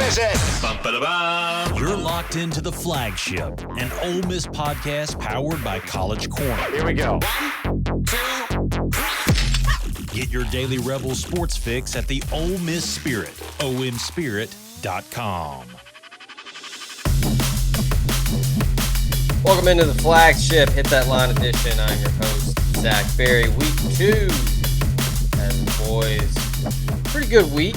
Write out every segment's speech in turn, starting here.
is it? Bum-ba-da-bum. You're locked into the Flagship, an Ole Miss podcast powered by College Corner. Here we go. 1, 2, 3. Get your daily Rebel sports fix at the Ole Miss Spirit, omspirit.com. Welcome into the Flagship Hit That Line edition. I'm your host, Zach Berry. Week 2, as the boys, pretty good week.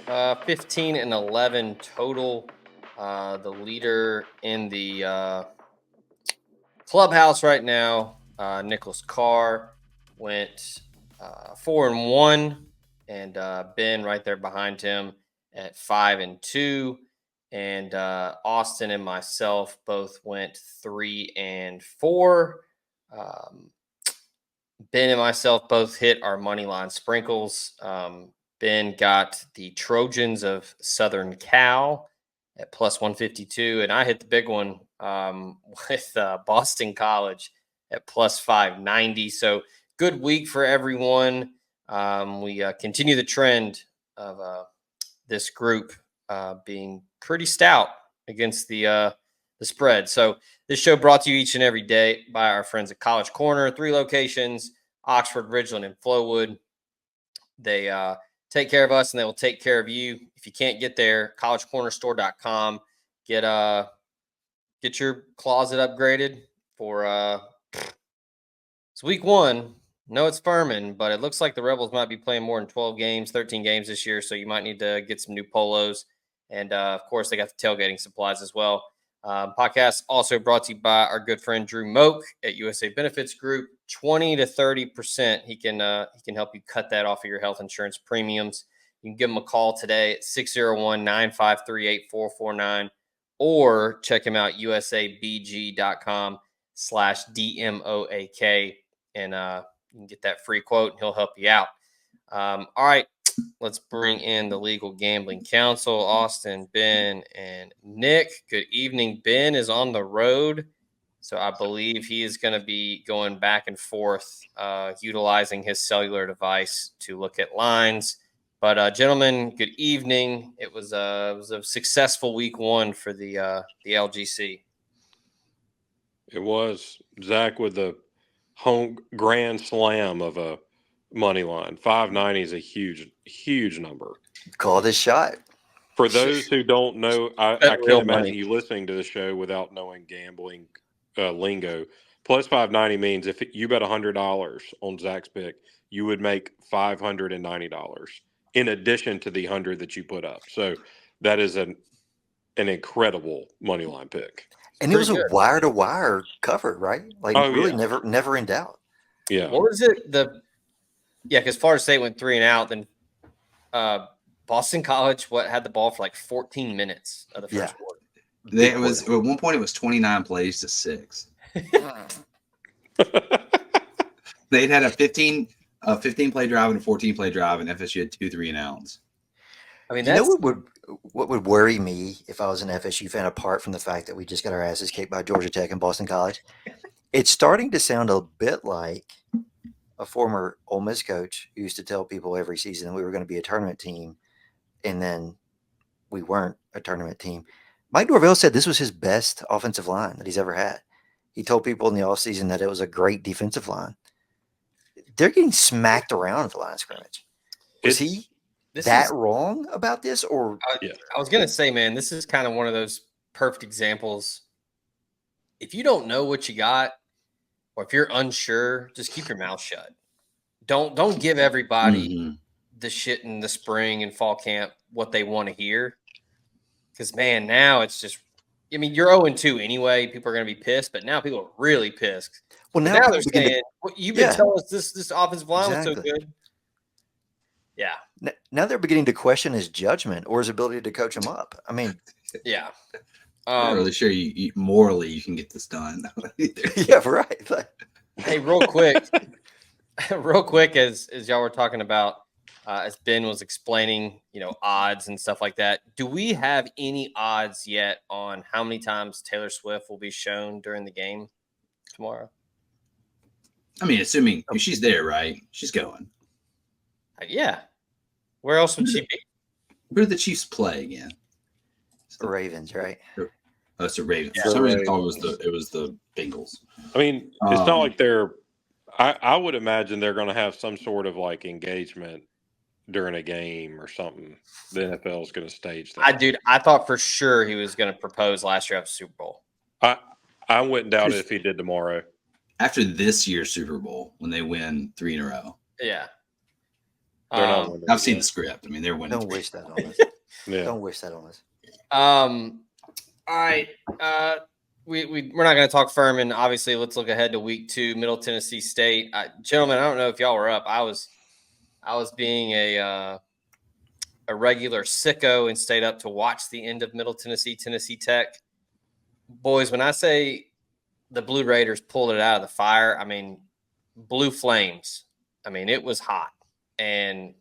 15-11 total. The leader in the clubhouse right now, Nicholas Carr, went 4-1, and Ben right there behind him at 5-2. And Austin and myself both went 3-4. Ben and myself both hit our Moneyline sprinkles. Ben got the Trojans of Southern Cal at plus 152, and I hit the big one with Boston College at plus 590. So good week for everyone. We continue the trend of this group being pretty stout against the spread. So this show brought to you each and every day by our friends at College Corner, 3 locations, Oxford, Ridgeland, and Flowood. They take care of us, and they will take care of you. If you can't get there, collegecornerstore.com. Get your closet upgraded for it's week 1. No, it's Furman, but it looks like the Rebels might be playing more than 12 games, 13 games this year, so you might need to get some new polos. And, of course, they got the tailgating supplies as well. Podcast also brought to you by our good friend Drew Moak at USA Benefits Group. 20 to 30%. He can help you cut that off of your health insurance premiums. You can give him a call today at 601-953-8449 or check him out, usabg.com/DMOAK, and you can get that free quote and he'll help you out. All right, let's bring in the Legal Gambling Council, Austin, Ben, and Nick. Good evening. Ben is on the road, so I believe he is going to be going back and forth, utilizing his cellular device to look at lines. But, gentlemen, good evening. It was a successful week 1 for the LGC. It was. Zach with the home grand slam of a money line. 590 is a huge number. Call this shot. For those who don't know, I can't imagine you listening to the show without knowing gambling lingo. Plus 590 means if you bet $100 on Zach's pick, you would make $590 in addition to the 100 that you put up. So that is an incredible money line pick. And it was a wire-to-wire cover, right? Like never in doubt. Yeah. What was it? Because Florida State went 3 and out. Then Boston College had the ball for like 14 minutes of the first quarter. It was at one point it was 29 plays to 6. They'd had a 15 play drive and a 14 play drive, and FSU had 2 3 and outs. I mean, what would worry me if I was an FSU fan, apart from the fact that we just got our asses kicked by Georgia Tech and Boston College? It's starting to sound a bit like a former Ole Miss coach who used to tell people every season that we were going to be a tournament team, and then we weren't a tournament team. Mike Norvell said this was his best offensive line that he's ever had. He told people in the offseason that it was a great defensive line. They're getting smacked around at the line of scrimmage. Is he wrong about this? Or I was going to say, man, this is kind of one of those perfect examples. If you don't know what you got, or if you're unsure, just keep your mouth shut. Don't give everybody the shit in the spring and fall camp what they want to hear. Because, man, now it's just – I mean, you're 0-2 anyway. People are going to be pissed, but now people are really pissed. Well, now they're saying, you've been telling us this offensive line was so good. Yeah. Now they're beginning to question his judgment or his ability to coach him up. I mean – yeah. I'm not really sure you morally you can get this done. Yeah, right. Hey, real quick, as y'all were talking about, as Ben was explaining, odds and stuff like that. Do we have any odds yet on how many times Taylor Swift will be shown during the game tomorrow? I mean, assuming if she's there, right? She's going. Yeah. Where else would she be? Where did the Chiefs play again? Ravens, right? That's the Ravens. Yeah, For some reason, I Ravens. thought it was the Bengals. I mean, it's not like they're. I would imagine they're going to have some sort of like engagement during a game or something. The NFL is going to stage that. I thought for sure he was going to propose last year after Super Bowl. I wouldn't doubt it if he did tomorrow. After this year's Super Bowl, when they win 3 in a row. Yeah. They're not winning. I've seen the script. I mean, they're winning. Don't wish that on us. Yeah. Don't wish that on us. All right. We're not going to talk Furman. Obviously, let's look ahead to week 2, Middle Tennessee State. Gentlemen, I don't know if y'all were up. I was being a regular sicko and stayed up to watch the end of Middle Tennessee Tech. Boys, when I say the Blue Raiders pulled it out of the fire, I mean blue flames. I mean, it was hot. And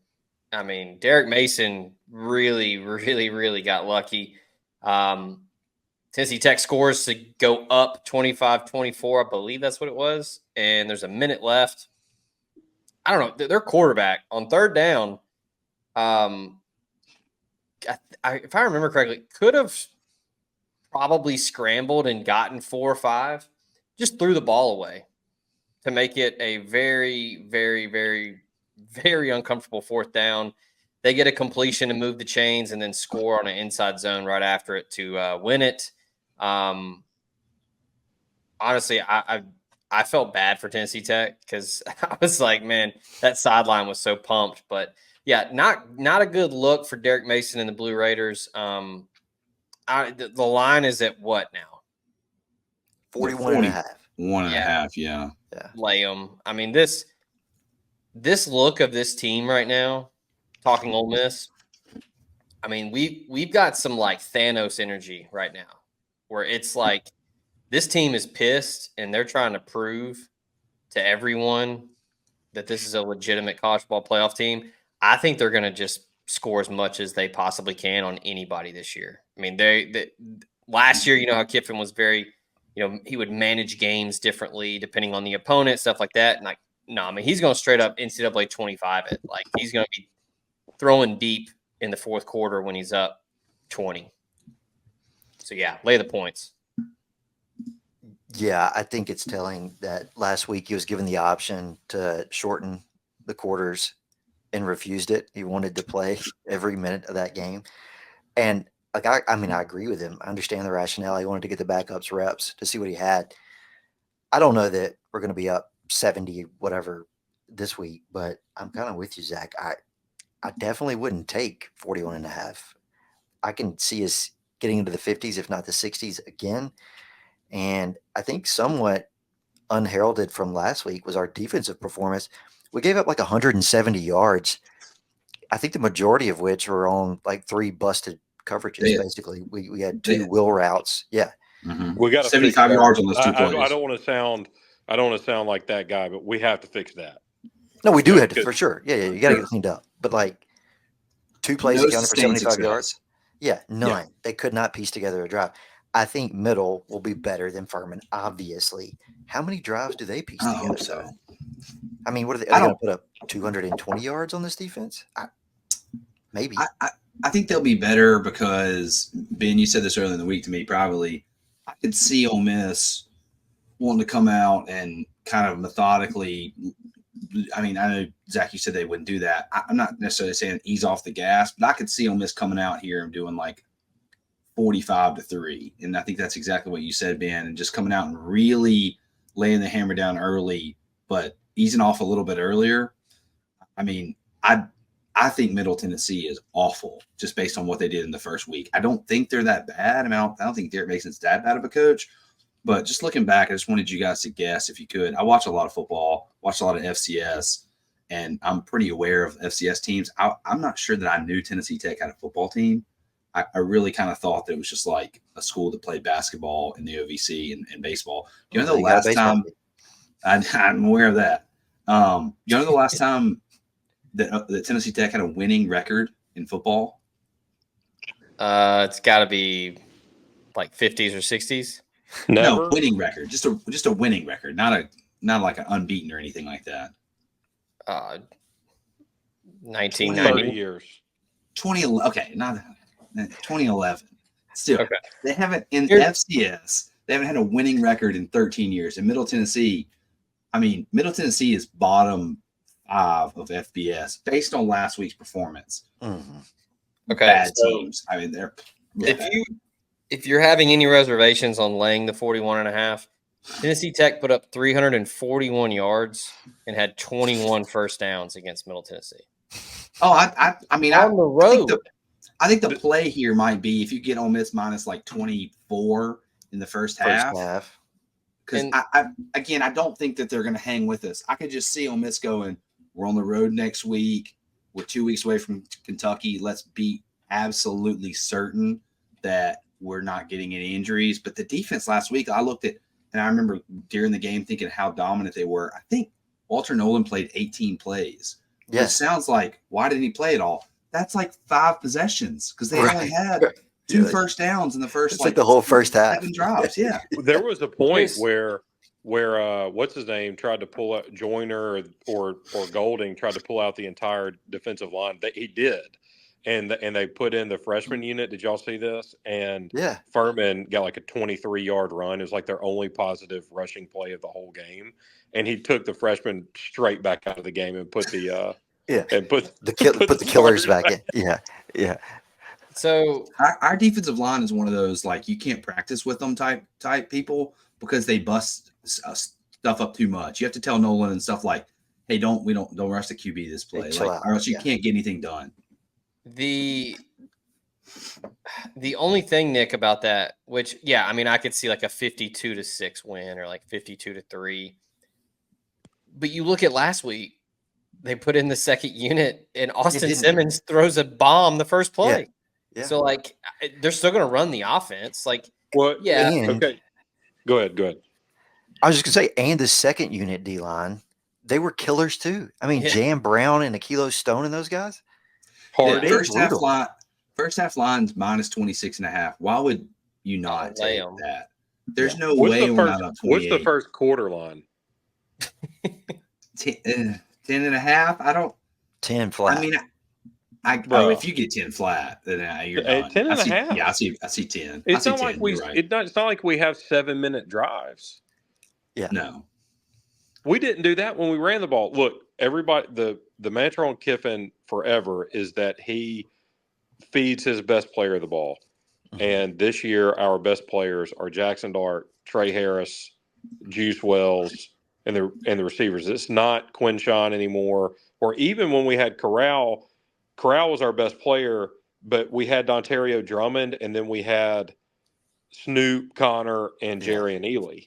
I mean, Derek Mason really, really, really got lucky. Tennessee Tech scores to go up 25-24. I believe that's what it was. And there's a minute left. I don't know. Their quarterback on third down, if I remember correctly, could have probably scrambled and gotten 4 or 5. Just threw the ball away to make it a very, very, very, very uncomfortable fourth down. They get a completion to move the chains and then score on an inside zone right after it to win it. Honestly, I felt bad for Tennessee Tech because I was like, man, that sideline was so pumped. But yeah, not a good look for Derek Mason and the Blue Raiders. The line is at what now? 41 and a half. 1.5, yeah. Lay them. I mean, this look of this team right now, talking Ole Miss, I mean, we've got some like Thanos energy right now where it's like this team is pissed and they're trying to prove to everyone that this is a legitimate college ball playoff team. I think they're going to just score as much as they possibly can on anybody this year. I mean, they last year, you know how Kiffin was very, he would manage games differently depending on the opponent, stuff like that. And like, no, I mean, he's going straight up NCAA 25 it. Like, he's going to be throwing deep in the fourth quarter when he's up 20. So, yeah, lay the points. Yeah, I think it's telling that last week he was given the option to shorten the quarters and refused it. He wanted to play every minute of that game. And like, I mean, I agree with him. I understand the rationale. He wanted to get the backups reps to see what he had. I don't know that we're going to be up 70, whatever this week, but I'm kind of with you, Zach. I definitely wouldn't take 41 and a half. I can see us getting into the 50s, if not the 60s again. And I think somewhat unheralded from last week was our defensive performance. We gave up like 170 yards. I think the majority of which were on like 3 busted coverages. Basically, we had 2 wheel routes. Yeah, we got 75 yards on those 2 plays. I don't want to sound like that guy, but we have to fix that. No, we do have to for sure. Yeah, you got to get it cleaned up. But like 2 plays accounted for 75 yards. Yeah, none. Yeah. They could not piece together a drive. I think Middle will be better than Furman, obviously. How many drives do they piece together? I hope so. I mean, what are they going to put up 220 yards on this defense? Maybe. I think they'll be better because, Ben, you said this earlier in the week to me, probably. I could see Ole Miss wanting to come out and kind of methodically – I mean, I know, Zach, you said they wouldn't do that. I'm not necessarily saying ease off the gas, but I could see Ole Miss coming out here and doing like 45-3. And I think that's exactly what you said, Ben, and just coming out and really laying the hammer down early, but easing off a little bit earlier. I mean, I think Middle Tennessee is awful just based on what they did in the first week. I don't think they're that bad. I mean, I don't think Derek Mason's that bad of a coach. But just looking back, I just wanted you guys to guess if you could. I watch a lot of football, watch a lot of FCS, and I'm pretty aware of FCS teams. I'm not sure that I knew Tennessee Tech had a football team. I really kind of thought that it was just like a school that played basketball in the OVC and baseball. You know, the last time I'm aware of that. You know, the last time that Tennessee Tech had a winning record in football? It's got to be like 50s or 60s. No, winning record. Just a winning record, not like an unbeaten or anything like that. 1990 years. 2011. Okay, not 2011. Still, Okay. they haven't in Here's- FCS. They haven't had a winning record in 13 years. In Middle Tennessee, Middle Tennessee is bottom 5 of FBS based on last week's performance. Mm-hmm. Okay, Bad so teams. They're if you're having any reservations on laying the 41.5, Tennessee Tech put up 341 yards and had 21 first downs against Middle Tennessee. on the road. I think the play here might be if you get Ole Miss minus like 24 in the first half. Because I don't think that they're going to hang with us. I could just see Ole Miss going, we're on the road next week. We're 2 weeks away from Kentucky. Let's be absolutely certain that we're not getting any injuries. But the defense last week, I looked at, and I remember during the game thinking how dominant they were. I think Walter Nolan played 18 plays. Yes. It sounds like, why didn't he play it all? That's like 5 possessions because they only had 2 first downs in the first. It's like the whole first half. 7 drops. Yeah. There was a point where what's his name tried to pull out Joyner or Golding tried to pull out the entire defensive line. He did, and they put in the freshman unit. Did y'all see this? And Furman got like a 23-yard run. It was like their only positive rushing play of the whole game, and he took the freshman straight back out of the game and put the and put the killers back in. Yeah. So our defensive line is one of those like you can't practice with them type people because they bust stuff up too much. You have to tell Nolan and stuff like, "Hey, don't rush the QB this play, or else you can't get anything done." The only thing, Nick, about that, which I could see like a 52-6 win or like 52-3. But you look at last week, they put in the second unit, and Austin Simmons throws a bomb the first play. Yeah. So like they're still going to run the offense. Like, okay. Go ahead. I was just gonna say, and the second unit D line, they were killers too. Jam Brown and Akilo Stone and those guys. Hardy. First half line's minus 26.5. Why would you not take that? There's no way we're not on 28. What's the first quarter line? 10.5. I don't. 10 flat. If you get 10 flat, then you're done. 10.5. Yeah, I see 10. It's not like it's not like we have 7-minute drives. Yeah. No. We didn't do that when we ran the ball. Look, everybody, the mantra on Kiffin forever is that he feeds his best player the ball. Mm-hmm. And this year, our best players are Jackson Dart, Trey Harris, Juice Wells, and the receivers. It's not Quinshawn anymore. Or even when we had Corral was our best player, but we had Dontario Drummond, and then we had Snoop, Connor, and Jerry and Ely.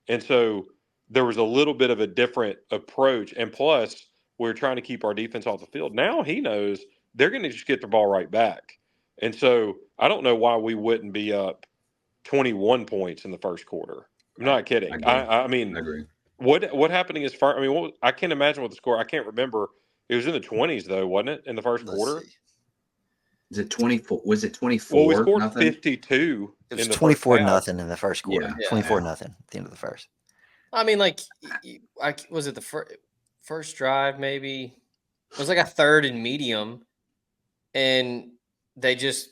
And so there was a little bit of a different approach. And plus, we're trying to keep our defense off the field. Now he knows they're going to just get the ball right back. And so I don't know why we wouldn't be up 21 points in the first quarter. I'm not kidding. I agree. What happened against Furman? I can't imagine what the score. I can't remember. It was in the 20s, though, wasn't it, in the first quarter? Is it 24? Was it 24? Well, we scored 52. It was 24-0 in the first quarter. 24-0 at the end of the first. Was it the first drive? Maybe it was like a third and medium, and they just,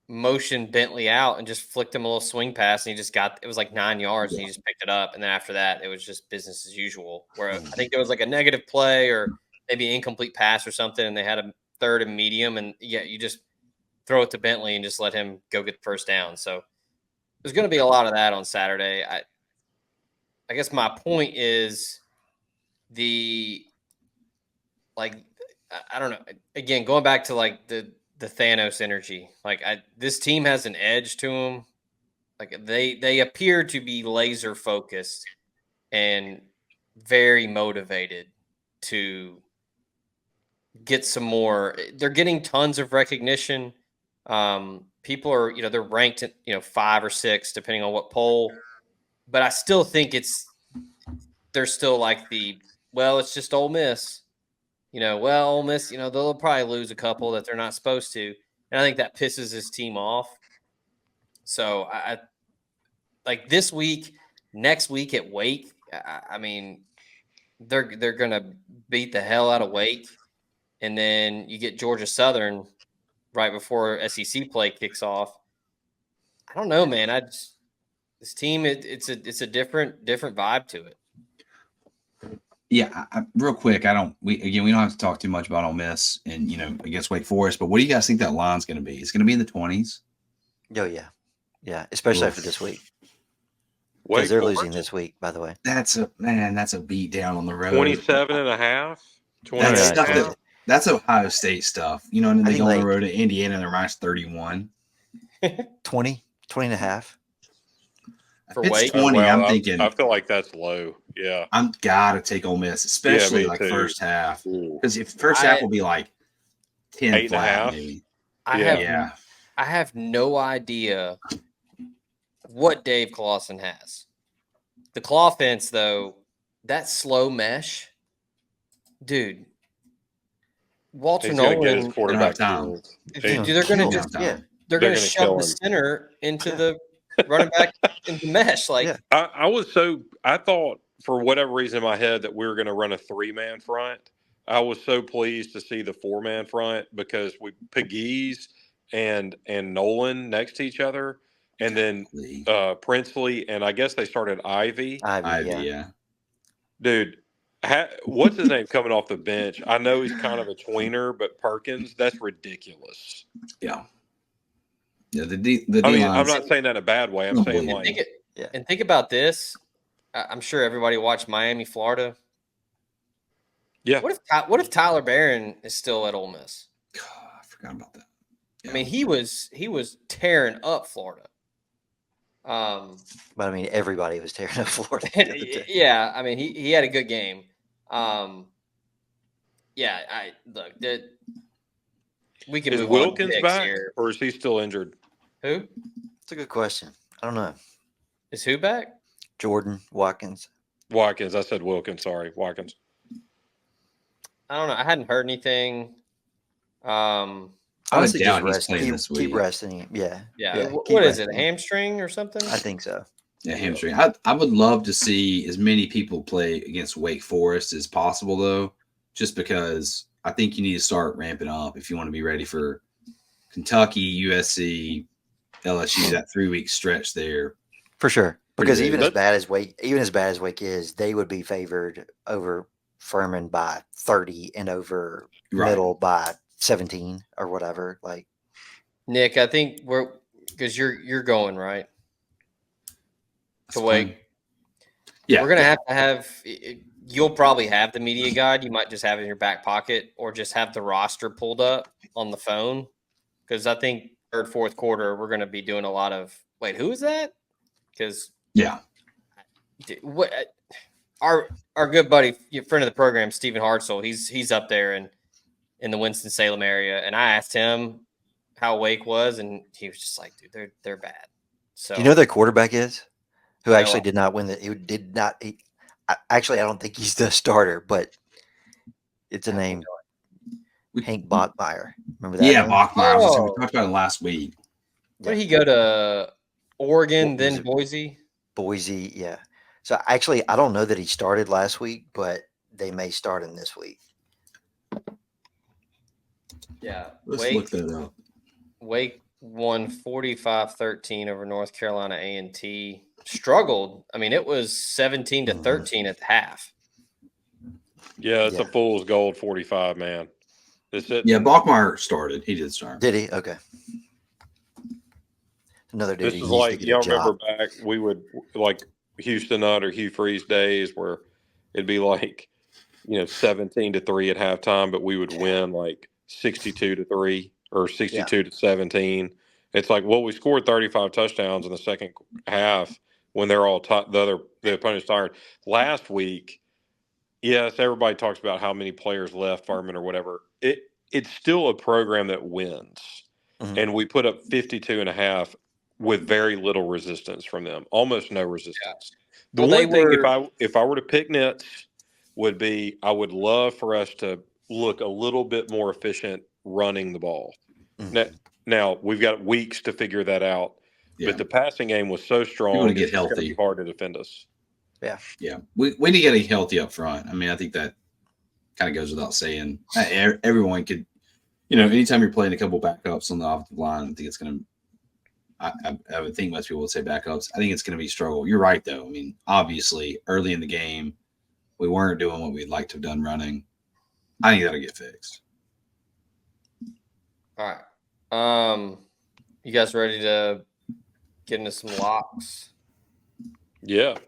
motioned Bentley out and just flicked him a little swing pass, and it was like 9 yards, and he just picked it up. And then after that, it was just business as usual. Where I think there was like a negative play or maybe an incomplete pass or something, and they had a third and medium, and you just throw it to Bentley and just let him go get the first down. So there's going to be a lot of that on Saturday. I guess my point is I don't know. Again, going back to like the Thanos energy, this team has an edge to them. Like they appear to be laser focused and very motivated to get some more. They're getting tons of recognition. People are, they're ranked at, 5 or 6, depending on what poll. But I still think they're still like it's just Ole Miss. Ole Miss, they'll probably lose a couple that they're not supposed to. And I think that pisses his team off. So I like this week, next week at Wake, they're going to beat the hell out of Wake. And then you get Georgia Southern right before SEC play kicks off. I don't know, man. This team, it's a different vibe to it. Yeah, real quick, we don't have to talk too much about Ole Miss and against Wake Forest, but what do you guys think that line's going to be? It's going to be in the 20s. Oh yeah, especially after this week because Wake they're Forest, losing this week. By the way, That's a beat down on the road. 27 and a half. 20 That's and a stuff half. that's Ohio State stuff. And then I they think go on the like road to Indiana and they're minus 31. 20 and a half. For If it's Wake? 20, Well, I'm thinking I feel like that's low. Yeah. I'm gotta take Ole Miss, especially me like too. first half. Ooh. Because if first half will be like 10 8.5. flat, maybe. I have no idea what Dave Clawson has. The claw fence, though, that slow mesh, dude. Walter He's going to get his Nolan, quarterback time. tools. they're going to kill just him. they're They're going to gonna shove kill the him. center into the running back into mesh. Like, Yeah. I thought for whatever reason in my head that we were going to run a 3-man front. I was so pleased to see the 4-man front because we Pegues and Nolan next to each other, and then Princely, and I guess they started Ivy. Yeah. Dude, what's his name coming off the bench? I know he's kind of a tweener, but Perkins, that's ridiculous. Yeah. Yeah, the I mean, D-line's- I'm not saying that in a bad way. I'm saying like, and think about this. I'm sure everybody watched Miami, Florida. yeah. What if Tyler Barron is still at Ole Miss? I forgot about that. Yeah. I mean, he was tearing up Florida. But I mean, everybody was tearing up Florida. Yeah, I mean, he had a good game. We can Is move Wilkins on back, here. or is he still injured? Who? It's a good question. I don't know. Is who back? Jordan Watkins. Watkins. I said Wilkins. Sorry, Watkins. I don't know. I hadn't heard anything. Honestly, doubt just he's rest. playing this Keep week. resting him. Yeah. What is it? A hamstring or something? I think so. Yeah, hamstring. I would love to see as many people play against Wake Forest as possible, though, just because I think you need to start ramping up if you want to be ready for Kentucky, USC, LSU, that 3-week stretch there. For sure. Because Pretty even big. as bad as Wake is, they would be favored over Furman by 30 and over Middle by 17 or whatever. Like, Nick, I think because you're going right to Wake. Yeah, we're gonna have. You'll probably have the media guide. You might just have it in your back pocket, or just have the roster pulled up on the phone. Because I think third, fourth quarter, we're gonna be doing a lot of. Wait, who is that? Because what our good buddy, friend of the program, Stephen Hartzell, he's up there in the Winston-Salem area, and I asked him how Wake was, and he was just like, dude, they're bad. So do you know who their quarterback is? Who No. actually did not win Who did not? Actually, I don't think he's the starter, but it's a name. Hank Bachmeier. Remember that? Yeah, name? Bachmeier. We Oh. talked about it last week. Where did he go to? Oregon, What was then it? Boise. Boise. Yeah. So actually, I don't know that he started last week, but they may start him this week. Yeah, Let's look that up. Wake won 45-13 over North Carolina A&T. Struggled. I mean, it was 17-13 at the half. Yeah, it's a fool's gold 45, man. Yeah, Bachmeier started. He did start. Did he? Okay. Another dude. This is like, y'all remember back, we would like Houston Nutt or Hugh Freeze days where it'd be like, 17-3 at halftime, but we would win like 62-3 or 62-17. It's like, well, we scored 35 touchdowns in the second half when they're all the opponent's tired. Last week, yes, everybody talks about how many players left Furman or whatever. It's still a program that wins, and we put up 52.5 with very little resistance from them, almost no resistance. The one thing, if I were to pick nits, would be I would love for us to look a little bit more efficient running the ball. Now we've got weeks to figure that out, but the passing game was so strong. We want to get it's gonna healthy. be hard to defend us. Yeah. We need to get healthy up front. I mean, I think that kind of goes without saying. Everyone could, anytime you're playing a couple backups on the offensive line, I think it's going to. I would think most people would say backups. I think it's going to be a struggle. You're right, though. I mean, obviously, early in the game, we weren't doing what we'd like to have done running. I think that'll get fixed. All right. You guys ready to get into some locks? Yeah.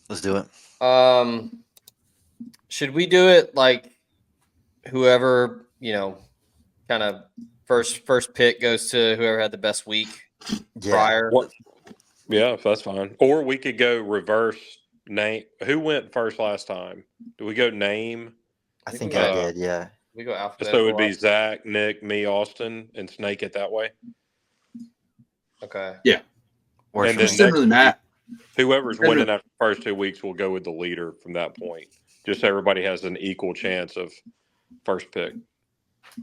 Let's do it. Should we do it like whoever, kind of first pick goes to whoever had the best week prior? Yeah, that's fine. Or we could go reverse name. Who went first last time? Do we go name? I think I did, yeah. We go alphabetical. So it would be Zach, Nick, me, Austin, and Snake it that way. Okay. Yeah. Or And then Similarly, Matt. Whoever's winning after the first 2 weeks will go with the leader from that point. Just so everybody has an equal chance of first pick.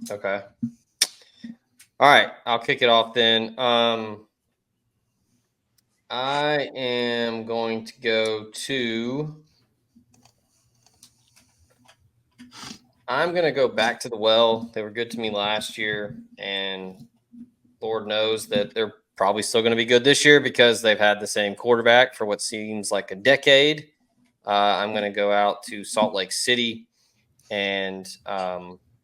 Okay. All right. I'll kick it off then. I am going to go to – I'm going to go back to the well. They were good to me last year, and Lord knows that they're probably still going to be good this year because they've had the same quarterback for what seems like a decade. I'm going to go out to Salt Lake City and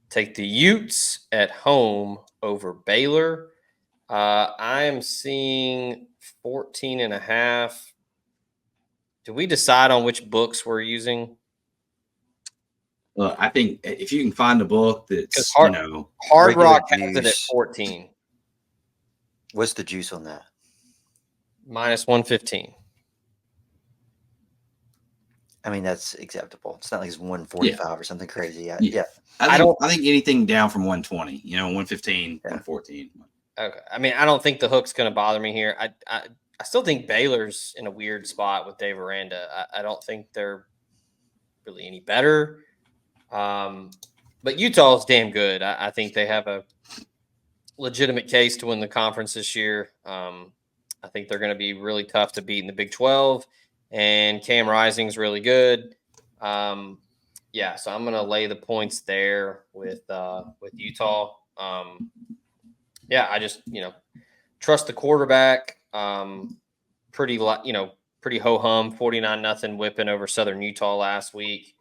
take the Utes at home over Baylor. I am seeing 14.5. Did we decide on which books we're using? I think if you can find a book that's, Hard regular Rock has it at juice. 14. What's the juice on that? Minus 115. I mean, that's acceptable. It's not like it's 145 or something crazy. Yeah. I think anything down from 120, 115, 114. Okay. I mean, I don't think the hook's going to bother me here. I still think Baylor's in a weird spot with Dave Aranda. I don't think they're really any better. But Utah's damn good. I think they have a legitimate case to win the conference this year. I think they're going to be really tough to beat in the Big 12, and Cam Rising's really good. So I'm going to lay the points there with Utah. I just, trust the quarterback. Pretty ho-hum, 49-0 whipping over Southern Utah last week.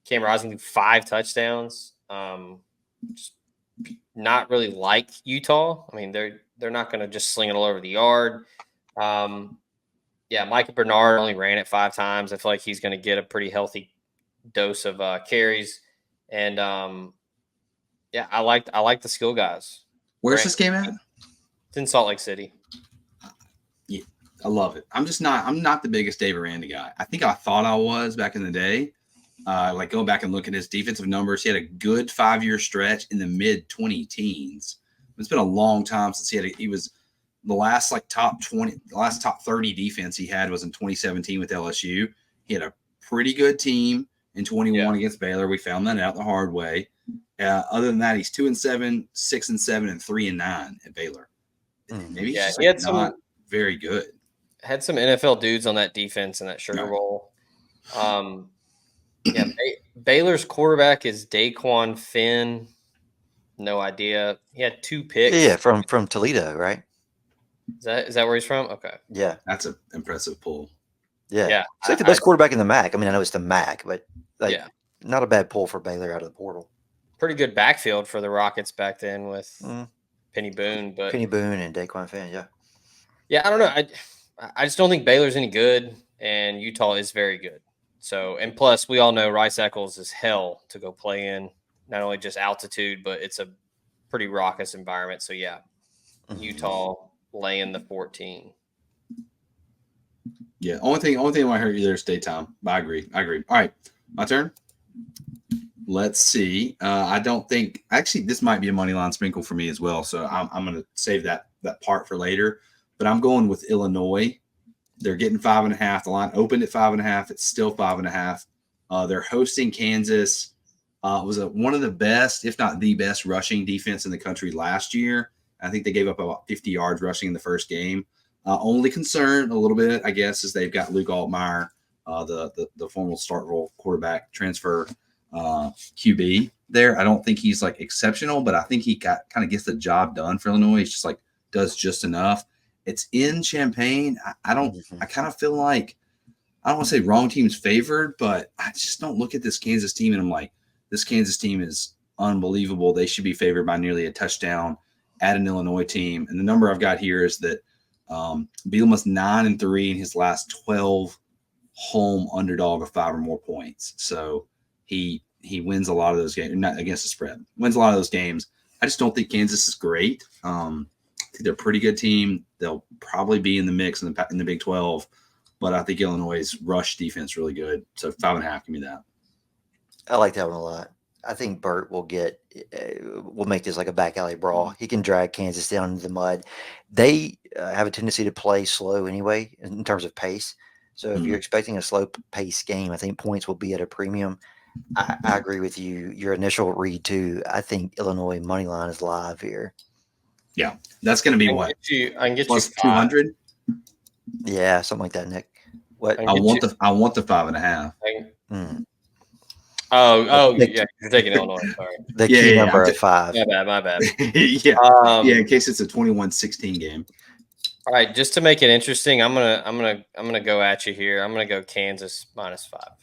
Cam Rising 5 touchdowns. Just not really like Utah. I mean, they're not going to just sling it all over the yard. Micah Bernard only ran it 5 times. I feel like he's going to get a pretty healthy dose of carries. And I like the skill guys. Where's this game at? It's in Salt Lake City. Yeah, I love it. I'm not the biggest Dave Aranda guy. I think I thought I was back in the day. Going back and looking at his defensive numbers, he had a good 5-year stretch in the mid-20 teens. It's been a long time since he was the last top 20, the last top 30 defense he had was in 2017 with LSU. He had a pretty good team in 21 against Baylor. We found that out the hard way. Other than that, he's 2-7, 6-7, and 3-9 at Baylor. Maybe he's just not very good. Had some NFL dudes on that defense in that Sugar Bowl. Baylor's quarterback is Daquan Finn. No idea. He had 2 picks. Yeah, from Toledo, right? Is that where he's from? Okay. Yeah. That's an impressive pull. Yeah. It's like the best quarterback in the MAC. I mean, I know it's the MAC, but not a bad pull for Baylor out of the portal. Pretty good backfield for the Rockets back then with Penny Boone. But Penny Boone and Daquan Finn, Yeah, I don't know. I just don't think Baylor's any good, and Utah is very good. So, and plus, we all know Rice Eccles is hell to go play in. Not only just altitude, but it's a pretty raucous environment. So, Utah laying the 14. Yeah, only thing I heard you there is daytime. But I agree. All right, my turn. Let's see. I don't think actually this might be a money line sprinkle for me as well. So I'm going to save that part for later. But I'm going with Illinois. They're getting 5.5. The line opened at 5.5. It's still 5.5. They're hosting Kansas. It was one of the best, if not the best, rushing defense in the country last year. I think they gave up about 50 yards rushing in the first game. Only concern a little bit, I guess, is they've got Luke Altmaier, the former start role quarterback transfer QB there. I don't think he's exceptional, but I think he kind of gets the job done for Illinois. He's just does just enough. It's in Champaign. I don't. Mhm. I kind of feel like I don't want to say wrong team's favored, but I just don't look at this Kansas team and I'm like, this Kansas team is unbelievable. They should be favored by nearly a touchdown at an Illinois team. And the number I've got here is that Bielema's 9-3 in his last 12 home underdog of 5 or more points. So he wins a lot of those games, not against the spread, wins a lot of those games. I just don't think Kansas is great. I think they're a pretty good team. They'll probably be in the mix in the Big 12. But I think Illinois' rush defense really good. So 5.5, give me that. I like that one a lot. I think Burt will make this like a back alley brawl. He can drag Kansas down into the mud. They have a tendency to play slow anyway in terms of pace. So if you're expecting a slow pace game, I think points will be at a premium. I agree with you. Your initial read too. I think Illinois money line is live here. Yeah, that's going to be I what? can get Plus you 200. Yeah, something like that, Nick. What? I want the 5.5. Yeah, you're taking Illinois. Sorry. The key number at 5. My bad. yeah, in case it's a 21-16 game. All right, just to make it interesting, I'm gonna go at you here. I'm gonna go Kansas -5.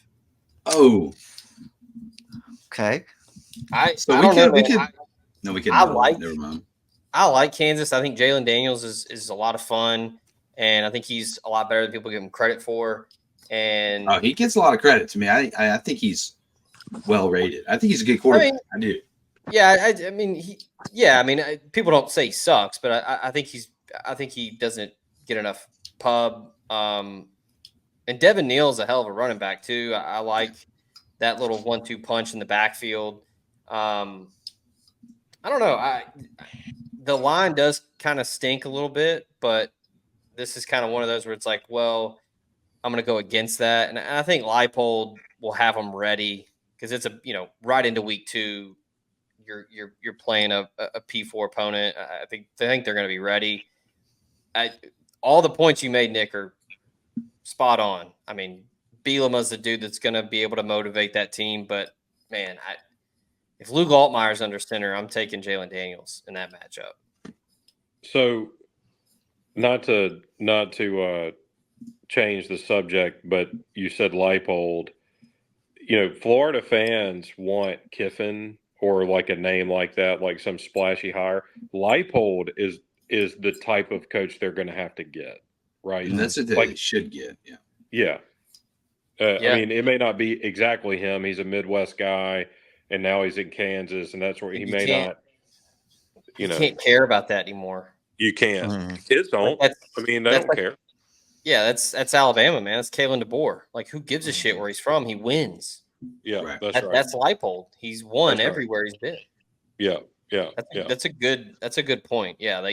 Oh, okay. I don't know. We can. Never mind. I like Kansas. I think Jalen Daniels is a lot of fun, and I think he's a lot better than people give him credit for. And he gets a lot of credit to me. I think he's well rated. I think he's a good quarterback. I do. Yeah, I mean, people don't say he sucks, but I think he doesn't get enough pub. And Devin Neal's a hell of a running back too. I like that little 1-2 punch in the backfield. I don't know. The line does kind of stink a little bit, but this is kind of one of those where it's like, well, I'm going to go against that. And I think Leipold will have them ready because it's right into week 2, you're playing a P4 opponent. I think they're going to be ready. All the points you made, Nick, are spot on. I mean, Bielema's the dude that's going to be able to motivate that team. But man, if Luke Altmaier's under center, I'm taking Jalen Daniels in that matchup. So, not to change the subject, but you said Leipold. Florida fans want Kiffin or like a name like that, like some splashy hire. Leipold is the type of coach they're going to have to get, right? And that's what they should get. Yeah. I mean, it may not be exactly him. He's a Midwest guy, and now he's in Kansas, and that's where he may not. You can't care about that anymore. You can't. Kids don't. They don't care. Yeah, that's Alabama, man. That's Kalen DeBoer. Like, who gives a shit where he's from? He wins. Yeah, right. That's right. That's Leipold. He's won everywhere he's been. Yeah. That's a good point. Yeah,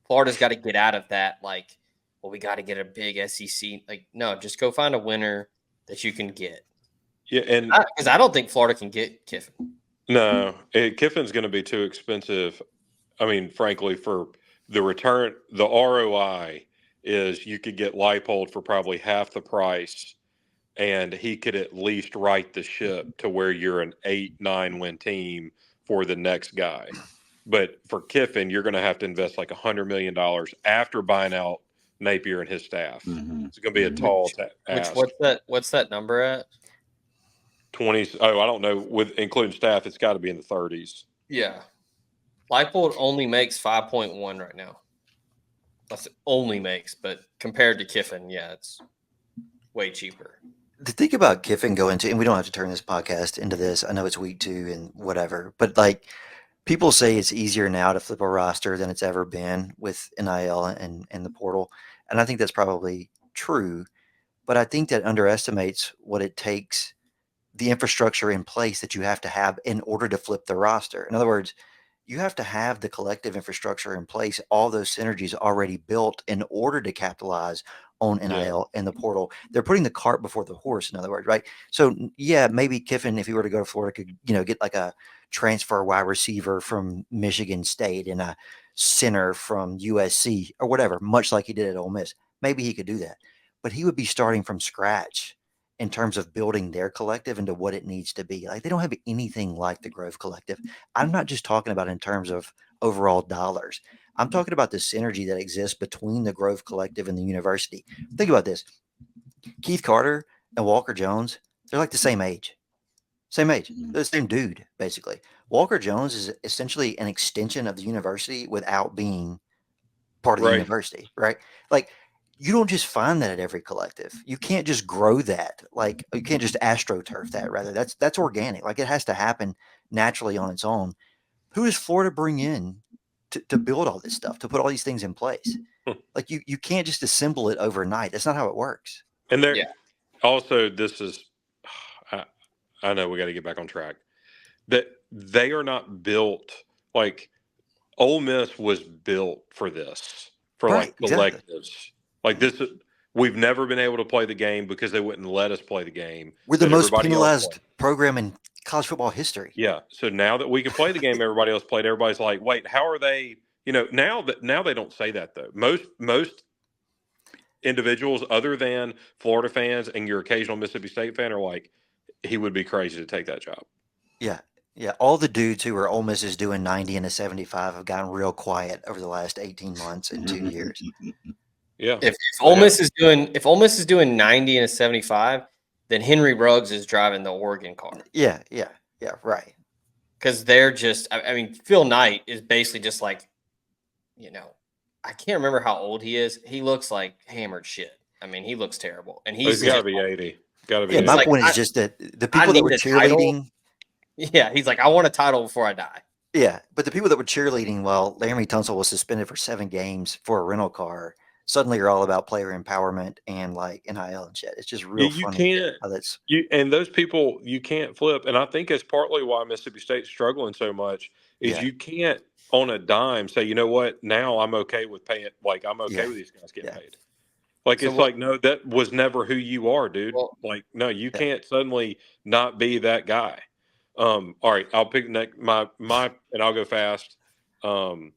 Florida's got to get out of that. Like, well, we got to get a big SEC. Like, no, just go find a winner that you can get. Yeah, and because I don't think Florida can get Kiffin. No, Kiffin's going to be too expensive. I mean, frankly, for the return, the ROI is you could get Leipold for probably half the price, and he could at least right the ship to where you're an 8-9 win team for the next guy. But for Kiffin, you're going to have to invest like $100 million after buying out Napier and his staff. Mm-hmm. It's going to be a tall ask. What's that number at? 20s. Oh, I don't know. With including staff, it's got to be in the 30s. Yeah. Leipold only makes 5.1 right now. That's only makes, but compared to Kiffin, yeah, it's way cheaper. The thing about Kiffin going to, and we don't have to turn this podcast into this. I know it's week 2 and whatever, but like people say it's easier now to flip a roster than it's ever been with NIL and the portal. And I think that's probably true, but I think that underestimates what it takes, the infrastructure in place that you have to have in order to flip the roster. In other words, you have to have the collective infrastructure in place, all those synergies already built in order to capitalize on NIL and the portal. They're putting the cart before the horse, in other words, right? So, yeah, maybe Kiffin, if he were to go to Florida, could, get like a transfer wide receiver from Michigan State and a center from USC or whatever, much like he did at Ole Miss. Maybe he could do that. But he would be starting from scratch in terms of building their collective into what it needs to be. Like, they don't have anything like the Grove Collective. I'm not just talking about in terms of overall dollars. I'm talking about the synergy that exists between the Grove Collective and the university. Think about this. Keith Carter and Walker Jones, they're like the same age. Same age. They're the same dude, basically. Walker Jones is essentially an extension of the university without being part of the Right. university, right? Like, you don't just find that at every collective. You can't just grow that. Like, you can't just astroturf that. Rather, that's organic. Like, it has to happen naturally on its own. Who does Florida bring in to build all this stuff, to put all these things in place? Like, you can't just assemble it overnight. That's not how it works. And there, Yeah. also, this is, I know we got to get back on track. That they are not built like Ole Miss was built for this, for Right, like exactly. collectives. Like this, we've never been able to play the game because they wouldn't let us play the game. We're the that most everybody else penalized played. program in college football history. Yeah. So now that we can play the game everybody else played, everybody's like, wait, how are they? You know, now they don't say that though. Most individuals other than Florida fans and your occasional Mississippi State fan are like, he would be crazy to take that job. Yeah. Yeah. All the dudes who were Ole Miss is doing 90 and a 75 have gotten real quiet over the last 18 months and 2 years. Yeah. If Ole Miss is doing 90 and a 75, then Henry Ruggs is driving the Oregon car. Yeah. Right. Because they're just, I mean, Phil Knight is basically just like, you know, I can't remember how old he is. He looks like hammered shit. I mean, he looks terrible. And He's got to be 80. Got to be. Yeah. 80. My like, point is just that the people that were cheerleading. Yeah. He's like, I want a title before I die. Yeah. But the people that were cheerleading while Laramie Tunsil was suspended for 7 games for a rental car suddenly are all about player empowerment and like NIL and shit. It's just real You funny. can't. How that's And those people you can't flip. And I think it's partly why Mississippi State's struggling so much is you can't on a dime say, you know what, now I'm okay with paying. Like I'm okay with these guys getting paid. Like So it's like, no, that was never who you are, dude. Well, like, no, you can't suddenly not be that guy. All right, I'll pick my and I'll go fast. Como,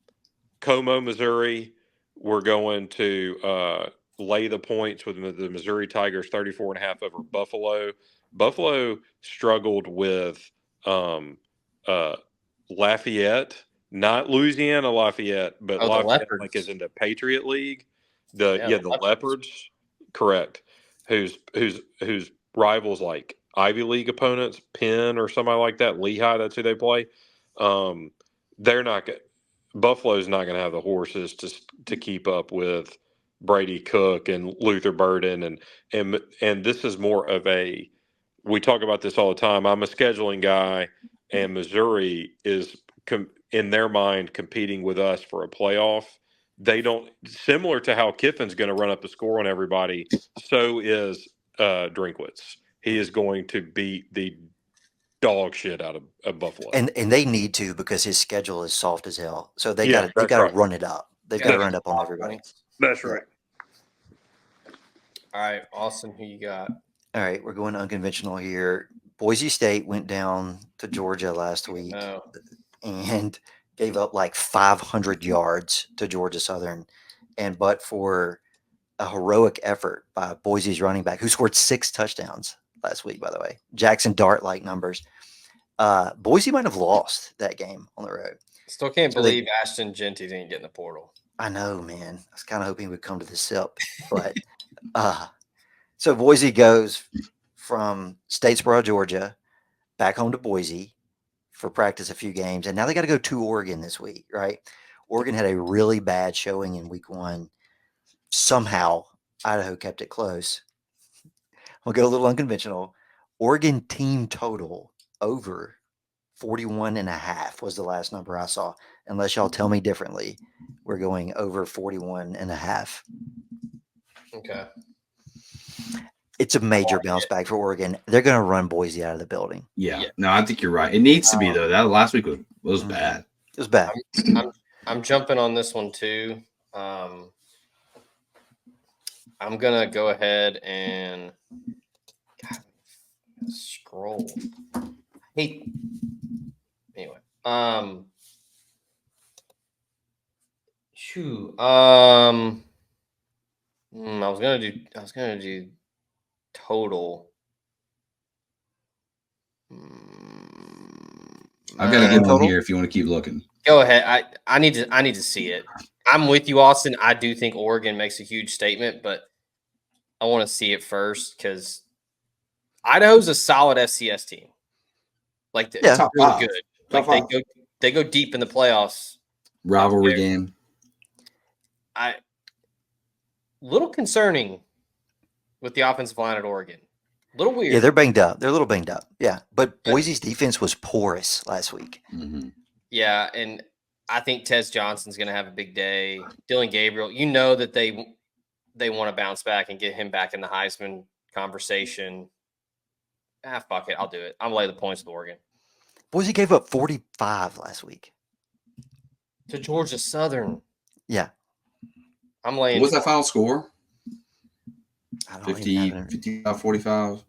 Missouri. We're going to lay the points with the Missouri Tigers 34.5 over Buffalo. Buffalo struggled with Lafayette, not Louisiana Lafayette, but Lafayette, like is in the Patriot League. The Leopards, correct. Whose rivals like Ivy League opponents, Penn or somebody like that, Lehigh. That's who they play. They're not good. Buffalo's not going to have the horses to keep up with Brady Cook and Luther Burden and this is more of a. We talk about this all the time. I'm a scheduling guy, and Missouri is in their mind competing with us for a playoff. They don't, similar to how Kiffin's going to run up the score on everybody. So is Drinkwitz. He is going to beat the dog shit out of Buffalo, and they need to because his schedule is soft as hell. So they got to run it up. They've got to run it up on everybody. That's right. All right, Austin, who you got? All right, we're going unconventional here. Boise State went down to Georgia last week and gave up like 500 yards to Georgia Southern, but for a heroic effort by Boise's running back, who scored 6 touchdowns last week, by the way, Jackson Dart-like numbers. Boise might have lost that game on the road. Still can't believe Ashton Genty didn't get in the portal. I know, man. I was kind of hoping he would come to the SIP, but so Boise goes from Statesboro, Georgia, back home to Boise for practice a few games, and now they got to go to Oregon this week, right? Oregon had a really bad showing in week 1. Somehow, Idaho kept it close. We'll go a little unconventional. Oregon team total over 41.5 was the last number I saw. Unless y'all tell me differently, we're going over 41.5. Okay. It's a major bounce back for Oregon. They're going to run Boise out of the building. Yeah. No, I think you're right. It needs to be, though. That last week was bad. It was bad. I'm jumping on this one, too. I'm going to go ahead and scroll. Anyway. I was gonna do total. I've got a good one here if you want to keep looking. Go ahead. I need to see it. I'm with you, Austin. I do think Oregon makes a huge statement, but I want to see it first because Idaho's a solid FCS team. Like Yeah. Top really five. good. Top Like five. they go deep in the playoffs. Rivalry game. Little concerning with the offensive line at Oregon. A little weird. Yeah, they're banged up. They're a little banged up. Yeah, but Boise's defense was porous last week. Mm-hmm. Yeah, and I think Tez Johnson's going to have a big day. Dylan Gabriel, you know that they want to bounce back and get him back in the Heisman conversation. Fuck it, I'll do it. I'll lay the points with Oregon. Boise gave up 45 last week to Georgia Southern. Yeah, I'm laying. What was that final score? I don't 50, 55, 45.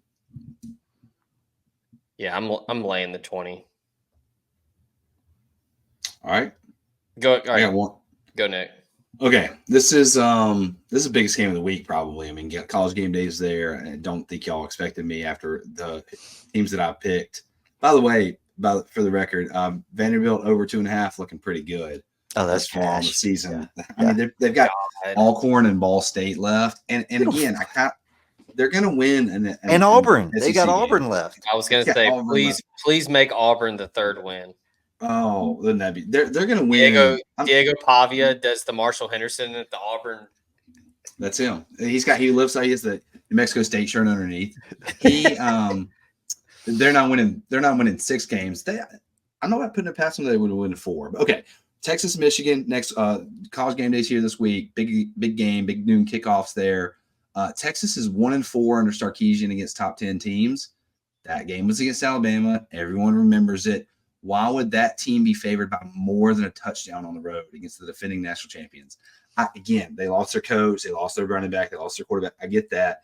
Yeah, I'm laying the 20. All right. Go. All right. I got one. Go, Nick. Okay. This is the biggest game of the week, probably. I mean, college game days there. I don't think y'all expected me after the teams that I picked. By the way, for the record, Vanderbilt over 2.5 looking pretty good. Oh, that's far on the season. Yeah. I mean, they've got Alcorn and Ball State left, and again, they're going to win. And Auburn, they got game. Auburn left. I was going to say, please make Auburn the third win. Oh, wouldn't that be? They're going to win. Diego Pavia does the Marshall Henderson at the Auburn. That's him. He lives. He has the New Mexico State shirt underneath. They're not winning. They're not winning 6 games. I'm not putting it past them. They would have won 4. But okay. Texas, Michigan, next college game days here this week. Big game, big noon kickoffs there. Texas is 1-4 under Sarkisian against top 10 teams. That game was against Alabama. Everyone remembers it. Why would that team be favored by more than a touchdown on the road against the defending national champions? Again, they lost their coach. They lost their running back. They lost their quarterback. I get that.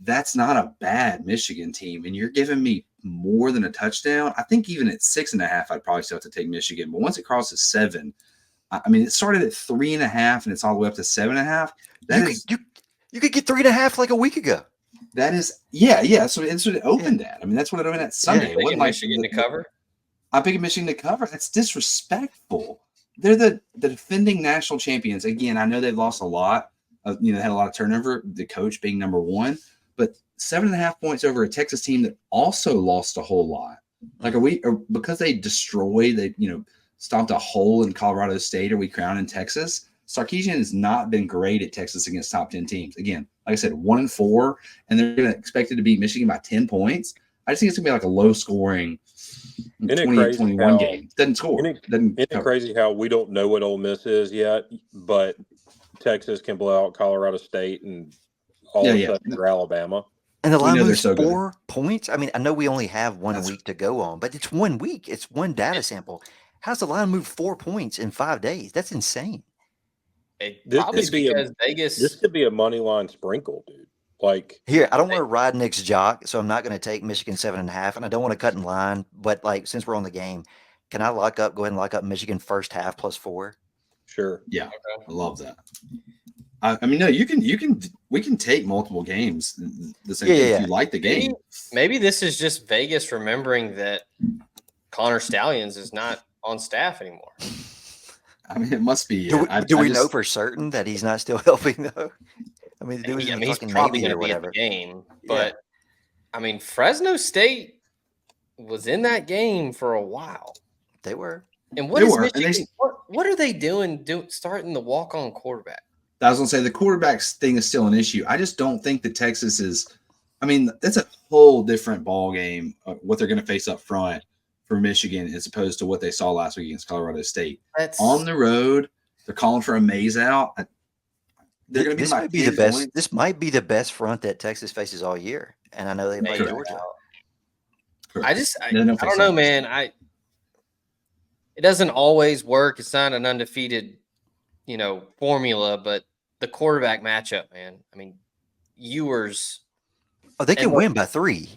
That's not a bad Michigan team. And you're giving me more than a touchdown. I think even at 6.5, I'd probably still have to take Michigan. But once it crosses 7, I mean, it started at 3.5 and it's all the way up to 7.5. You could get 3.5 like a week ago. That is, yeah. So it opened that. I mean, that's what it opened at Sunday. It wasn't Michigan to cover. I'm picking Michigan to cover. That's disrespectful. They're the defending national champions. Again, I know they've lost a lot. Had a lot of turnover. The coach being number 1. But 7.5 points over a Texas team that also lost a whole lot. Like, because they destroyed, stomped a hole in Colorado State, are we crowning Texas? Sarkisian has not been great at Texas against top 10 teams. Again, like I said, 1-4, and they're going to expect it to beat Michigan by 10 points. I just think it's going to be like a low scoring 20-21 game. Doesn't score. Isn't it crazy how we don't know what Ole Miss is yet, but Texas can blow out Colorado State and all of a sudden they're Alabama. And the line moves 4 points. I mean, I know we only have 1 week to go on, but it's 1 week. It's one data sample. How's the line move 4 points in 5 days? That's insane. This could be a money line sprinkle, dude. Like, here, I don't want to ride Nick's jock, so I'm not going to take Michigan 7.5, and I don't want to cut in line. But since we're on the game, can I go ahead and lock up Michigan first half +4? Sure. Yeah, okay. I love that. I mean, no, we can take multiple games. If you like the game. Maybe this is just Vegas remembering that Connor Stallions is not on staff anymore. I mean, it must be. Do we know for certain that he's not still helping though? I mean, he's probably going to be at the game, but I mean, Fresno State was in that game for a while. They were. And what is Michigan? What are they doing? Starting the walk-on quarterback? I was going to say the quarterback thing is still an issue. I just don't think that Texas is. I mean, that's a whole different ball game. What they're going to face up front for Michigan as opposed to what they saw last week against Colorado State. On the road, they're calling for a maze out. They're going to be this might be the best. Points. This might be the best front that Texas faces all year, and I know they play Georgia. I don't know, man. It doesn't always work. It's not an undefeated, formula, but the quarterback matchup, man. I mean, Ewers. Oh, they can win by 3.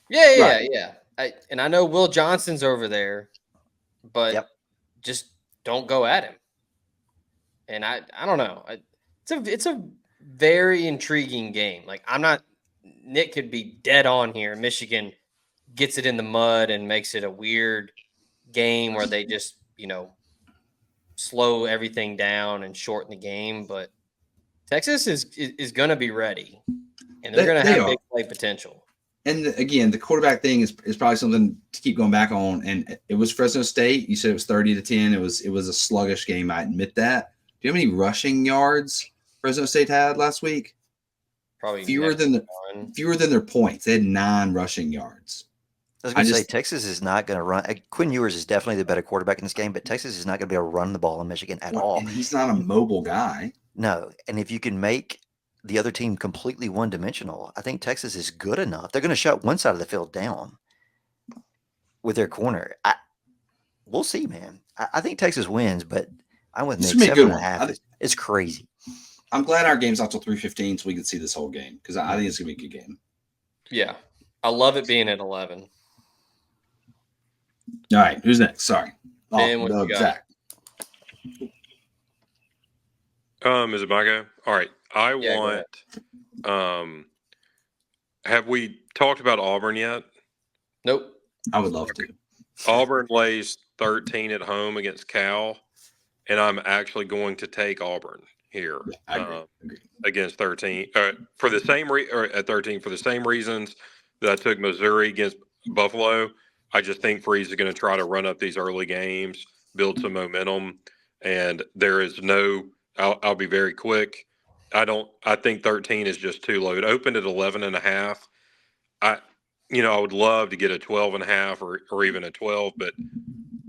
Yeah. I know Will Johnson's over there, but just don't go at him. And I don't know. It's a very intriguing game. Like, Nick could be dead on here. Michigan gets it in the mud and makes it a weird game where they just, slow everything down and shorten the game, but Texas is going to be ready, and they're going to have big play potential. And again, the quarterback thing is probably something to keep going back on. And it was Fresno State. You said it was 30-10. It was a sluggish game. I admit that. Do you have any rushing yards Fresno State had last week? Probably fewer than their points. They had 9 rushing yards. I was going to say Texas is not going to run. Quinn Ewers is definitely the better quarterback in this game, but Texas is not going to be able to run the ball in Michigan at all. And he's not a mobile guy. No, and if you can make the other team completely one-dimensional, I think Texas is good enough. They're going to shut one side of the field down with their corner. We'll see, man. I think Texas wins, but I'm with Nick. 7.5. It's crazy. I'm glad our game's out till 3:15 so we can see this whole game because I think it's going to be a good game. Yeah. I love it being at 11. All right. Who's next? Sorry. Ben, what you got? Zach. Is it my go? All right. I want have we talked about Auburn yet? Nope. I would love to. Auburn lays 13 at home against Cal, and I'm actually going to take Auburn here. Yeah, I agree. Against 13 for the same at 13 for the same reasons that I took Missouri against Buffalo. I just think Freeze is going to try to run up these early games, build some momentum, and there is no. I'll be very quick. I think 13 is just too low. It opened at 11.5. I would love to get a 12.5 or even a 12, but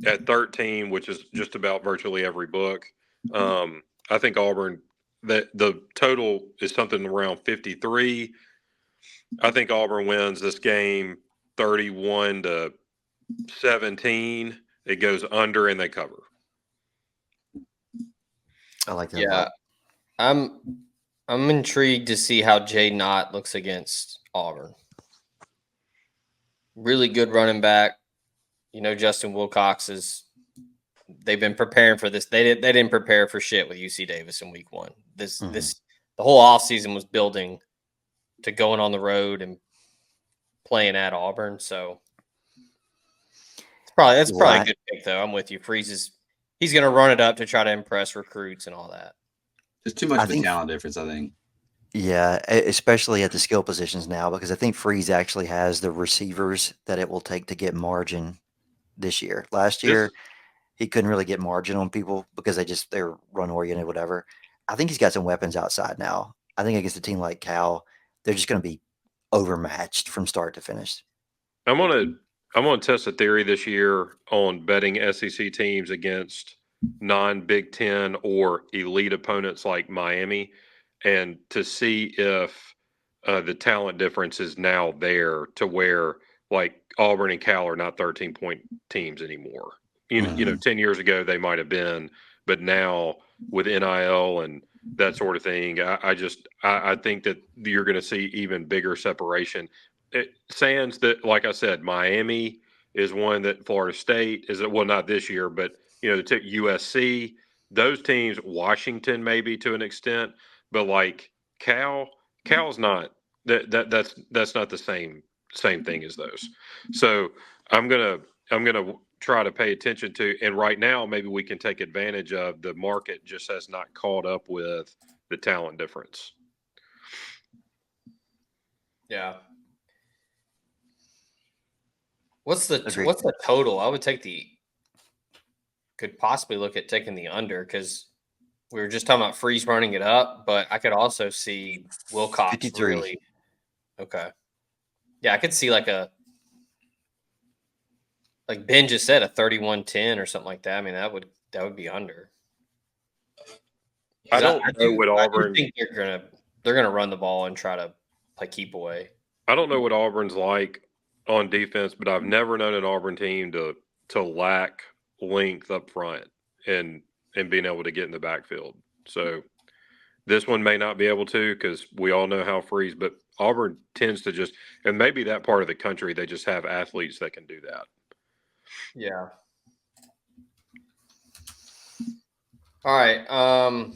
at 13, which is just about virtually every book, I think Auburn, that the total is something around 53. I think Auburn wins this game 31-17. It goes under and they cover. I like that. Yeah. I'm intrigued to see how Jay Knott looks against Auburn. Really good running back. Justin Wilcox they've been preparing for this. They didn't prepare for shit with UC Davis in week 1. The whole offseason was building to going on the road and playing at Auburn. So that's probably a good pick though. I'm with you. Freeze he's going to run it up to try to impress recruits and all that. There's too much of a talent difference, I think. Yeah, especially at the skill positions now, because I think Freeze actually has the receivers that it will take to get margin this year. Last year, he couldn't really get margin on people because they're run-oriented, whatever. I think he's got some weapons outside now. I think against a team like Cal, they're just going to be overmatched from start to finish. I'm gonna test a theory this year on betting SEC teams against non-Big Ten or elite opponents like Miami, and to see if the talent difference is now there to where like Auburn and Cal are not 13-point teams anymore. 10 years ago they might have been, but now with NIL and that sort of thing, I think that you're going to see even bigger separation. Sans that, like I said, Miami is one that Florida State is, well, not this year, but USC, those teams, Washington maybe to an extent, but like Cal's not that's not the same thing as those. So I'm gonna try to pay attention to, and right now maybe we can take advantage of the market just has not caught up with the talent difference. Yeah. What's the total? I would could possibly look at taking the under because we were just talking about Freeze running it up, but I could also see Wilcox 53. really. Okay. Yeah, I could see like Ben just said, a 31-10 or something like that. I mean, that would be under. I don't know what Auburn. I think they're gonna run the ball and try to play keep away. I don't know what Auburn's like on defense, but I've never known an Auburn team to lack length up front and being able to get in the backfield. So this one may not be able to because we all know how Freeze, but Auburn tends to just, and maybe that part of the country, they just have athletes that can do that. Yeah. All right. I'm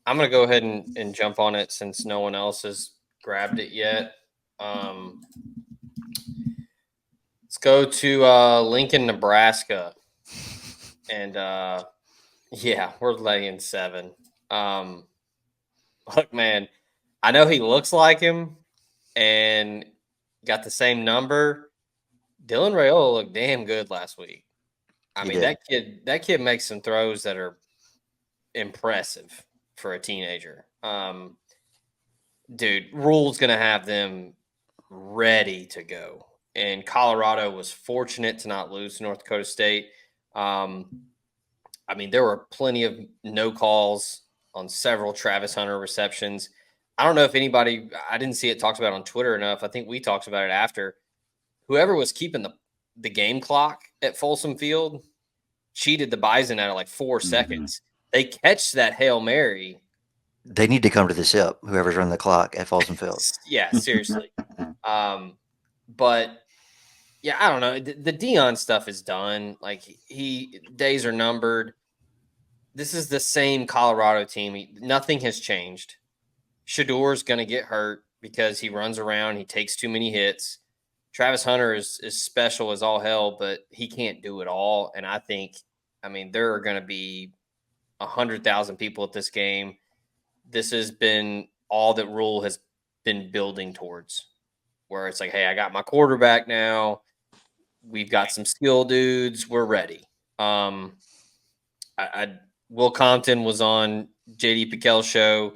going to go ahead and jump on it since no one else has grabbed it yet. Let's go to Lincoln, Nebraska. And Yeah, we're laying 7. Look, man, I know he looks like him and got the same number. Dylan Raiola looked damn good last week. I He mean, did. that kid makes some throws that are impressive for a teenager. Dude, Rule's gonna have them ready to go. And Colorado was fortunate to not lose to North Dakota State. I mean, there were plenty of no calls on several Travis Hunter receptions. I don't know if anybody, I didn't see it talked about on Twitter enough. I think we talked about it after. Whoever was keeping the game clock at Folsom Field cheated the Bison out of like 4 seconds. They catch that Hail Mary. They need to come to the SIP, whoever's running the clock at Folsom Field. Yeah, seriously. But yeah, I don't know. The Dion stuff is done. Like days are numbered. This is the same Colorado team. Nothing has changed. Shador's going to get hurt because he runs around. He takes too many hits. Travis Hunter is special as all hell, but he can't do it all. And I mean, there are going to be 100,000 people at this game. This has been all that Rule has been building towards, where it's like, hey, I got my quarterback now. We've got some skill dudes. We're ready. Will Compton was on JD Piquel's show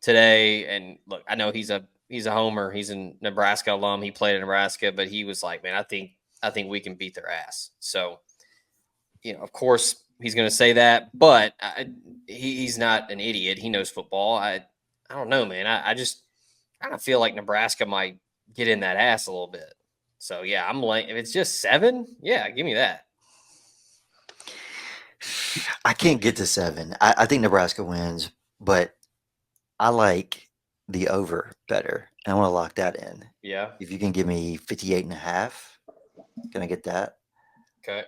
today, and look, I know he's a homer. He's a Nebraska alum. He played in Nebraska, but he was like, man, I think we can beat their ass. So, of course he's going to say that, but he's not an idiot. He knows football. I don't know, man. I just kind of feel like Nebraska might get in that ass a little bit. So yeah, I'm like, if it's just 7, yeah, give me that. I can't get to 7. I think Nebraska wins, but I like the over better. I want to lock that in. Yeah. If you can give me 58.5, can I get that? Okay.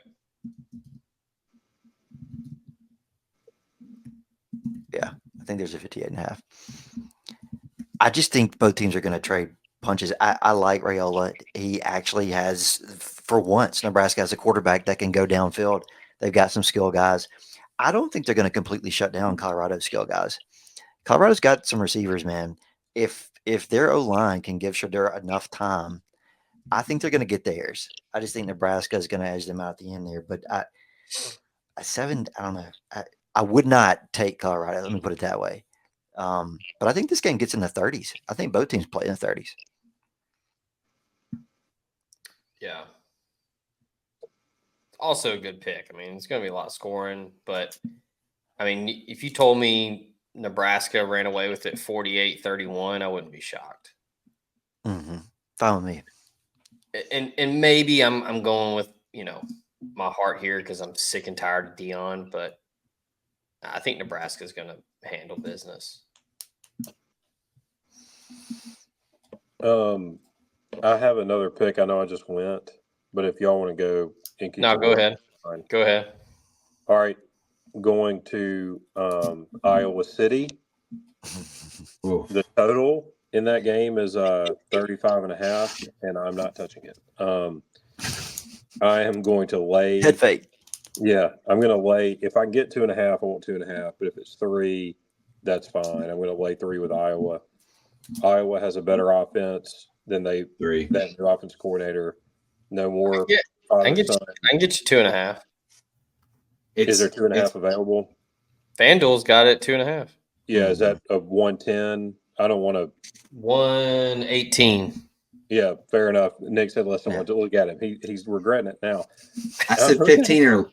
Yeah, I think there's a 58.5. I just think both teams are going to trade punches. I like Raiola. He actually has, for once, Nebraska has a quarterback that can go downfield. They've got some skill guys. I don't think they're going to completely shut down Colorado's skill guys. Colorado's got some receivers, man. If their O-line can give Shador enough time, I think they're going to get theirs. I just think Nebraska is going to edge them out at the end there. But a 7, I don't know. I would not take Colorado. Let me put it that way. But I think this game gets in the 30s. I think both teams play in the 30s. Yeah. Also a good pick. I mean, it's going to be a lot of scoring, but I mean, if you told me Nebraska ran away with it 48-31, I wouldn't be shocked. Mm-hmm. Fine with me. And maybe I'm going with, my heart here because I'm sick and tired of Dion, but I think Nebraska's going to handle business. I have another pick. I know I just went, but if y'all want to go, no, go ahead. Fine. Go ahead. All right, going to Iowa City. The total in that game is 35.5, and I'm not touching it. I am going to lay head fake. Yeah, I'm going to lay. If I get 2.5, I want 2.5. But if it's 3, that's fine. I'm going to lay 3 with Iowa. Iowa has a better offense than that new offense coordinator. No more. I can get you 2.5. Is there 2.5 available? FanDuel's got it 2.5. Yeah, is that a 110? I don't want to. 118. Yeah, fair enough. Nick said less than 1. Look at him. He's regretting it now. I said 15 or.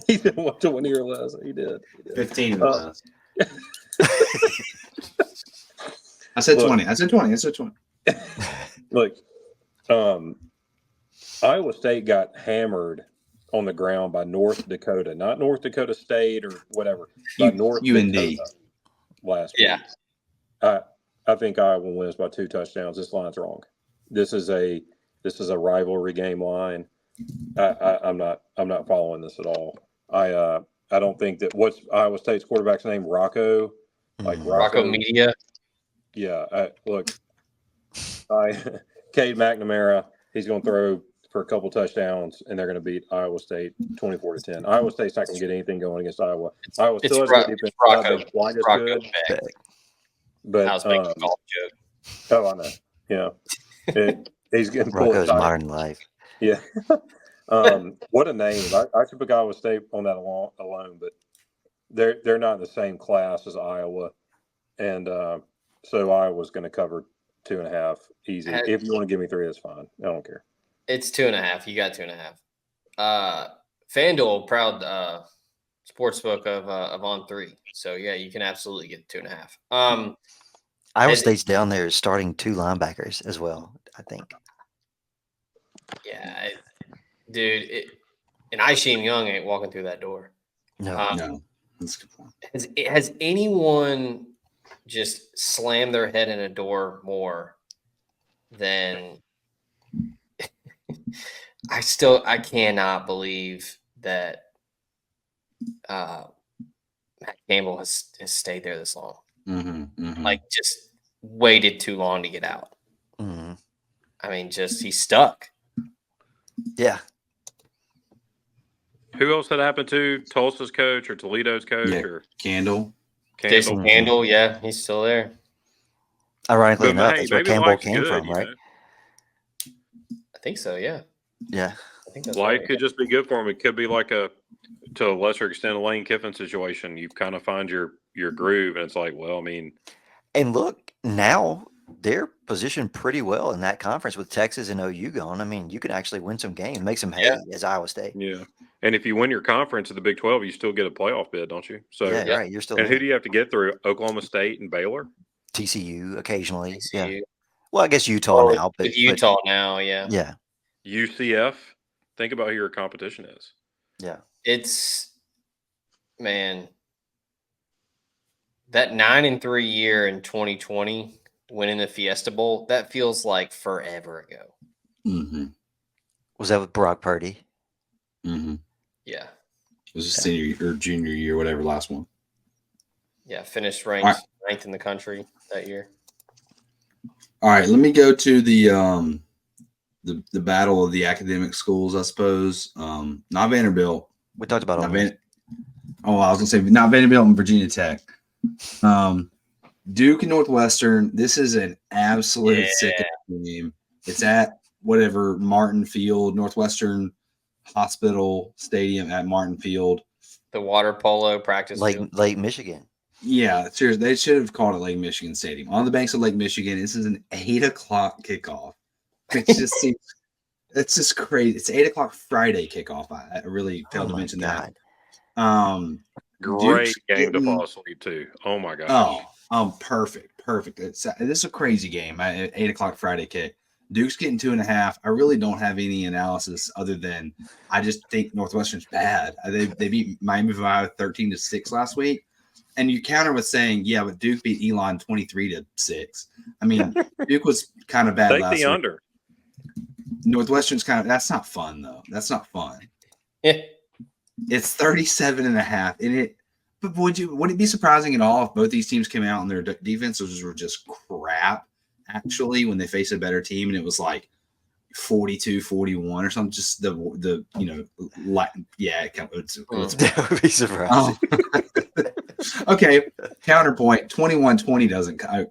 He said 120 or less. He did. 15 or less. I said 20. I said 20. Look, Iowa State got hammered on the ground by North Dakota, not North Dakota State or whatever, by North UND Dakota last week. I think Iowa wins by 2 touchdowns. This line's wrong. This is a rivalry game line. I'm not following this at all. I don't think that what's Iowa State's quarterback's name? Rocco, Rocco Media. Yeah, look, Cade McNamara, he's going to throw for a couple touchdowns, and they're going to beat Iowa State 24-10. Iowa State's not going to get anything going against Iowa. Iowa still has a defense, not been quite as good. But I was making a golf joke. Oh, I know. Yeah, he's getting pulled. Rocco's Modern Life. Yeah. What a name! I should pick Iowa State on that alone, but they're not in the same class as Iowa, and so Iowa's going to cover 2.5 easy. If you want to give me 3, that's fine. I don't care. It's 2.5. You got 2.5. FanDuel, proud sportsbook of on 3. So yeah, you can absolutely get 2.5. Iowa State's down there is starting 2 linebackers as well, I think. Yeah, dude. And Isheem Young ain't walking through that door. No. That's a good point. Has anyone just slammed their head in a door more than I cannot believe that Matt Campbell has stayed there this long. Like, just waited too long to get out. Mm-hmm. I mean, he's stuck. Yeah. Who else that happened to? Tulsa's coach or Toledo's coach or Candle? Jason Candle, yeah, he's still there. Ironically enough, that's where Campbell came from, right? I think so, yeah. Yeah. I think that's Life could just be good for him. It could be like to a lesser extent, a Lane Kiffin situation. You kind of find your groove, and it's like, well, I mean. And look, now they're positioned pretty well in that conference with Texas and OU gone. I mean, you can actually win some games, make some hay as Iowa State. Yeah. And if you win your conference at the Big 12, you still get a playoff bid, don't you? So yeah, right. You're still. And who do you have to get through? Oklahoma State and Baylor? TCU occasionally. TCU. Yeah. Well, I guess Utah now. But Utah now, yeah. Yeah. UCF. Think about who your competition is. Yeah. It's, man, that 9-3 year in 2020, winning the Fiesta Bowl, that feels like forever ago. Mm-hmm. Was that with Brock Purdy? Mm-hmm. Yeah. It was a senior or junior year, whatever, last one. Yeah, finished ranked 9th in the country that year. All right, let me go to the battle of the academic schools, I suppose. Not Vanderbilt. We talked about all I was gonna say not Vanderbilt and Virginia Tech. Duke and Northwestern. This is an absolute sick game. It's at whatever Martin Field, Northwestern Hospital Stadium at Martin Field. The water polo practice field. Lake Michigan. Yeah, seriously, they should have called it Lake Michigan Stadium. On the banks of Lake Michigan. This is an 8:00 kickoff. It's just crazy. It's 8:00 Friday kickoff. I really failed to mention that. Great game to fall asleep to. Oh my gosh. Perfect. This is a crazy game. 8:00 Friday kick. Duke's getting 2.5. I really don't have any analysis other than I just think Northwestern's bad. They beat Miami of Ohio 13-6 last week. And you counter with saying, yeah, but Duke beat Elon 23-6. I mean, Duke was kind of bad Take last the week. under. Northwestern's that's not fun, though. That's not fun. Yeah. It's 37.5. But would it be surprising at all if both these teams came out and their defenses were just crap, actually, when they face a better team and it was like 42-41 or something? Just the That would be surprising. Okay, counterpoint, 21-20 doesn't goes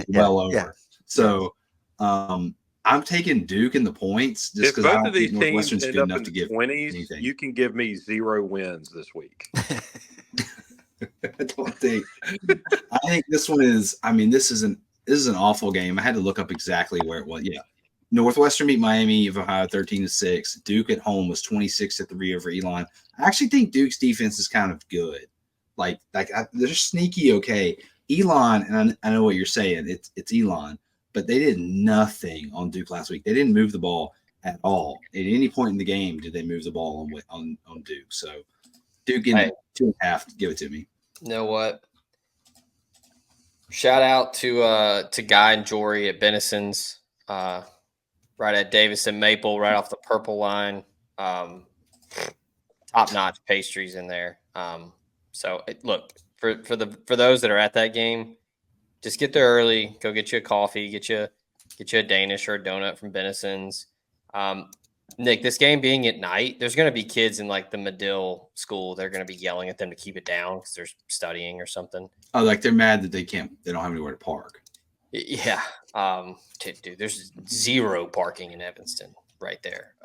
well over. Yeah. So I'm taking Duke in the points just because I don't think Northwestern's good enough to give 20s, anything. You can give me 0 wins this week. I think this one is. I mean, this is an awful game. I had to look up exactly where it was. Yeah, Northwestern beat Miami of Ohio 13-6. Duke at home was 26-3 over Elon. I actually think Duke's defense is kind of good. They're sneaky okay. Elon, and I know what you're saying. It's Elon, but they did nothing on Duke last week. They didn't move the ball at all. At any point in the game did they move the ball on Duke. So Duke getting 2.5. Give it to me. You know what? Shout out to Guy and Jory at Benison's, right at Davis and Maple, right off the purple line. Top notch pastries in there. So look, for those that are at that game, just get there early. Go get you a coffee. Get you a Danish or a donut from Benison's. Nick, this game being at night, there's going to be kids in like the Medill school. They're going to be yelling at them to keep it down because they're studying or something. Oh, like they're mad that they don't have anywhere to park. Yeah. Dude, there's 0 parking in Evanston right there.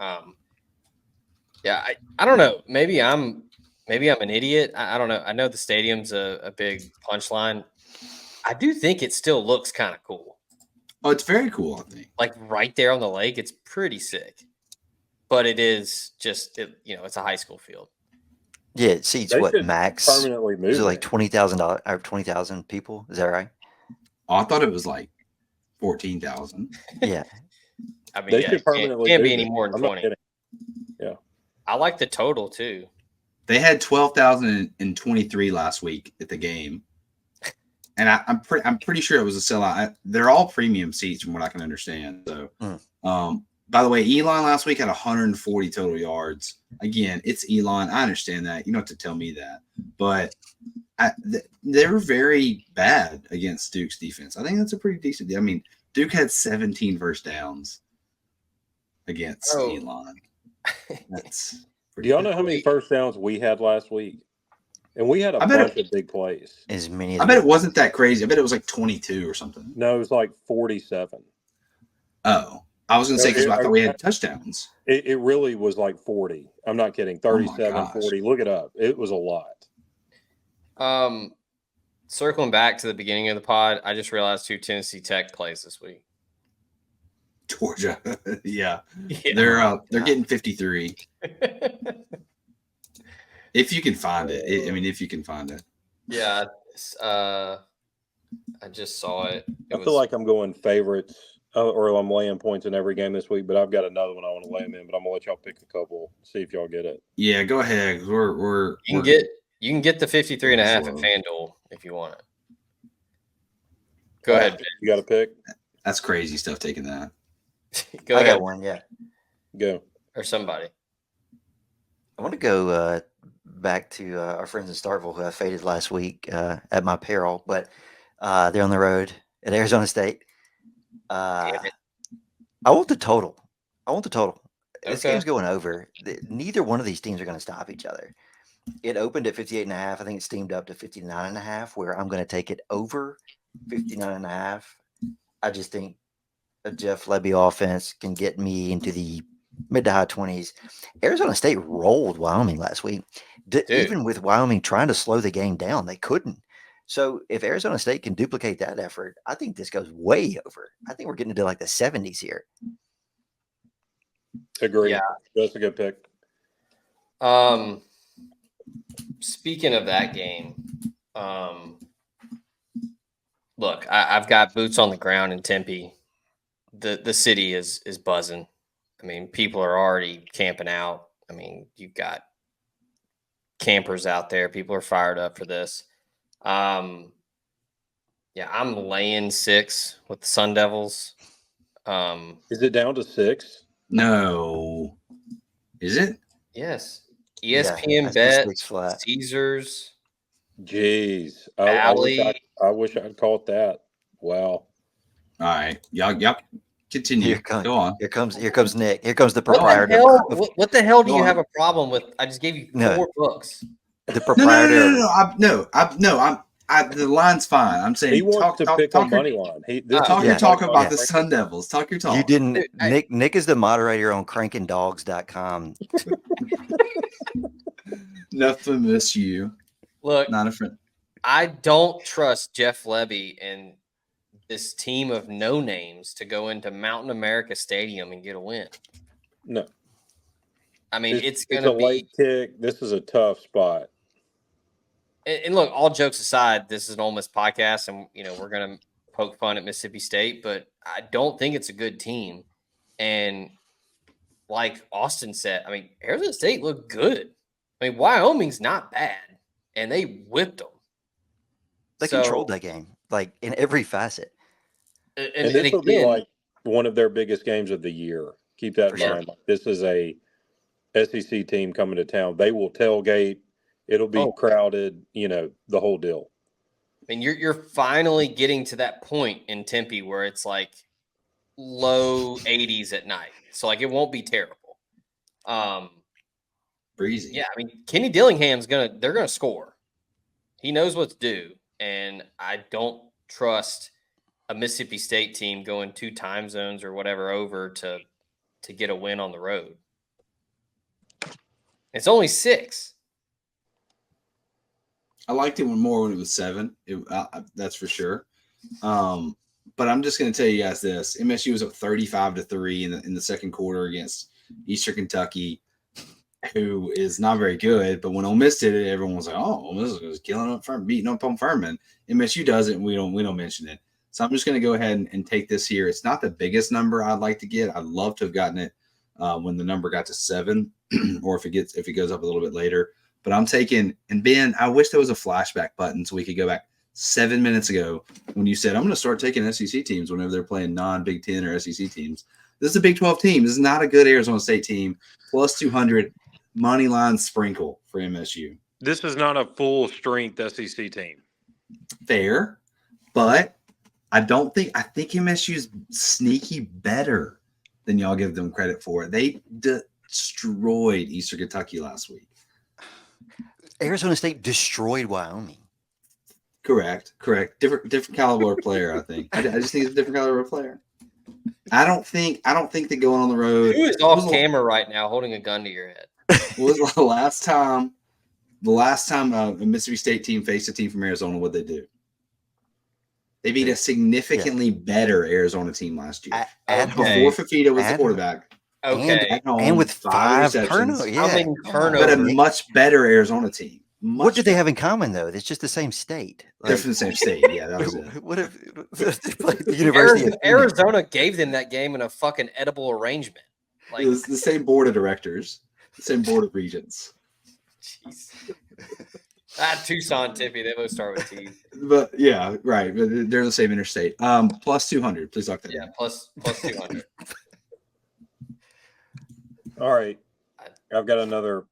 Yeah, I don't know. Maybe I'm an idiot. I don't know. I know the stadium's a big punchline. I do think it still looks kind of cool. Oh, it's very cool, I think. Like right there on the lake, it's pretty sick. But it is just, it's a high school field. Yeah, it seats They what should max? permanently move Is it like it. 20,000 or 20,000 people? Is that right? Oh, I thought it was like 14,000. Yeah. I mean, They yeah, should permanently can't be move any it. more than I'm not 20. kidding. Yeah. I like the total too. They had 12,023 last week at the game, and I'm pretty sure it was a sellout. They're all premium seats from what I can understand. So, by the way, Elon last week had 140 total yards. Again, it's Elon. I understand that. You don't have to tell me that, but they're very bad against Duke's defense. I think that's a pretty decent deal. I mean, Duke had 17 first downs against Elon. That's Do y'all know how many first downs we had last week? And we had a bunch of big plays. As many. I bet it wasn't that crazy. I bet it was like 22 or something. No, it was like 47. Oh, I was going to say because I thought we had touchdowns. It really was like 40. I'm not kidding. 37, 40. Look it up. It was a lot. Circling back to the beginning of the pod, I just realized who Tennessee Tech plays this week. Georgia. Yeah. They're getting 53. If you can find it. If you can find it. Yeah. I just saw it. I feel like I'm going favorites or I'm laying points in every game this week, but I've got another one I want to lay them in, but I'm going to let y'all pick a couple, see if y'all get it. Yeah, go ahead. You can get the 53.5 at FanDuel if you want it. Go ahead. You got a pick? That's crazy stuff taking that. Go I ahead. got one, yeah. Go. Or somebody. I want to go back to our friends in Starkville who I faded last week at my peril, but they're on the road at Arizona State. I want the total. This game's going over. Neither one of these teams are going to stop each other. It opened at 58.5. I think it steamed up to 59.5, where I'm going to take it over 59.5. I just think a Jeff Lebby offense can get me into the mid to high 20s. Arizona State rolled Wyoming last week. Even with Wyoming trying to slow the game down, they couldn't. So if Arizona State can duplicate that effort, I think this goes way over. I think we're getting into like the 70s here. Agree. Yeah. That's a good pick. Speaking of that game, look, I've got boots on the ground in Tempe. The city is buzzing. I mean, people are already camping out. I mean, you've got campers out there. People are fired up for this. Yeah, I'm laying 6 with the Sun Devils. Is it down to 6? No. Is it? Yes. ESPN Bet, Caesars. Jeez. Alley. I wish I'd caught that. Wow. All right. Y'all continue. Go on. Here comes Nick. Here comes the proprietor. What the hell do you have a problem with? I just gave you 4 books. The proprietor. No. The line's fine. I'm saying he wants to pick on Moneyline. Talk your talk about the Sun Devils. Talk your talk. You didn't. Nick is the moderator on crankingdogs.com. Nothing miss you. Look, not a friend. I don't trust Jeff Lebby and this team of no names to go into Mountain America Stadium and get a win. No. I mean, it's going to be a late kick. This is a tough spot. And look, all jokes aside, this is an Ole Miss podcast, and we're going to poke fun at Mississippi State, but I don't think it's a good team. And like Austin said, I mean, Arizona State looked good. I mean, Wyoming's not bad, and they whipped them. They controlled that game, like in every facet. And this will be like one of their biggest games of the year. Keep that in mind. This is a SEC team coming to town. They will tailgate. It'll be crowded, the whole deal. I mean, you're finally getting to that point in Tempe where it's like low 80s at night. So, like, it won't be terrible. Breezy. Yeah, I mean, Kenny Dillingham's they're gonna score. He knows what to do, and I don't trust a Mississippi State team going 2 time zones or whatever over to get a win on the road. It's only 6. I liked it more when it was 7. That's for sure. But I'm just going to tell you guys this: MSU was up 35-3 in the second quarter against Eastern Kentucky, who is not very good. But when Ole Miss did it, everyone was like, "Oh, Ole Miss was killing up, beating up on Furman." MSU does it, and we don't mention it. So I'm just going to go ahead and take this here. It's not the biggest number I'd like to get. I'd love to have gotten it when the number got to 7, or if it goes up a little bit later. But I'm taking, and Ben, I wish there was a flashback button so we could go back 7 minutes ago when you said, I'm going to start taking SEC teams whenever they're playing non-Big Ten or SEC teams. This is a Big 12 team. This is not a good Arizona State team. Plus 200 money line sprinkle for MSU. This is not a full strength SEC team. Fair, but I think MSU's sneaky better than y'all give them credit for. They destroyed Eastern Kentucky last week. Arizona State destroyed Wyoming. Correct. Different caliber of player, I think. I just think it's a different caliber of player. I don't think that going on the road. Who is off camera right now holding a gun to your head? Was the last time a Mississippi State team faced a team from Arizona, what'd they do? They beat a significantly better Arizona team last year. Before Fafita was the quarterback. Okay. And with 5 turnovers. How many turnovers? But a much better Arizona team. What do they have in common, though? It's just the same state. They're from the same state. Yeah, that was it. What if the University Arizona gave them that game in a fucking edible arrangement? It was the same board of directors, the same board of regents. Jeez. Tucson, Tippy, they both start with T. But yeah, right. But they're the same interstate. Plus 200. Please lock that. Yeah, plus 200. All right. I've got another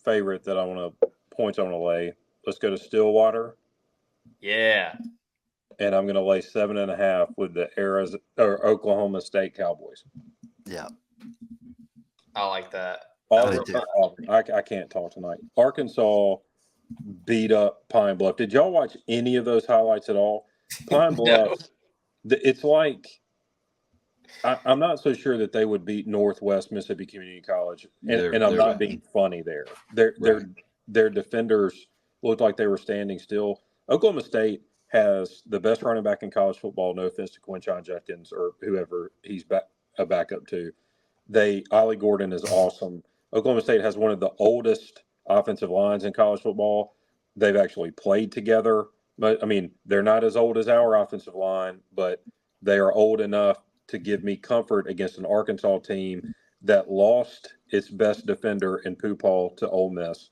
favorite that I want to lay. Let's go to Stillwater. Yeah. And I'm going to lay 7.5 with the Oklahoma State Cowboys. Yeah. I like that. I can't talk tonight. Arkansas beat up Pine Bluff. Did y'all watch any of those highlights at all? Pine Bluff, it's like I'm not so sure that they would beat Northwest Mississippi Community College, and I'm not being funny there. Their defenders looked like they were standing still. Oklahoma State has the best running back in college football. No offense to Quinshon Judkins or whoever he's a backup to. Ollie Gordon is awesome. Oklahoma State has one of the oldest offensive lines in college football. They've actually played together. But I mean, they're not as old as our offensive line, but they are old enough to give me comfort against an Arkansas team that lost its best defender in Pupal to Ole Miss.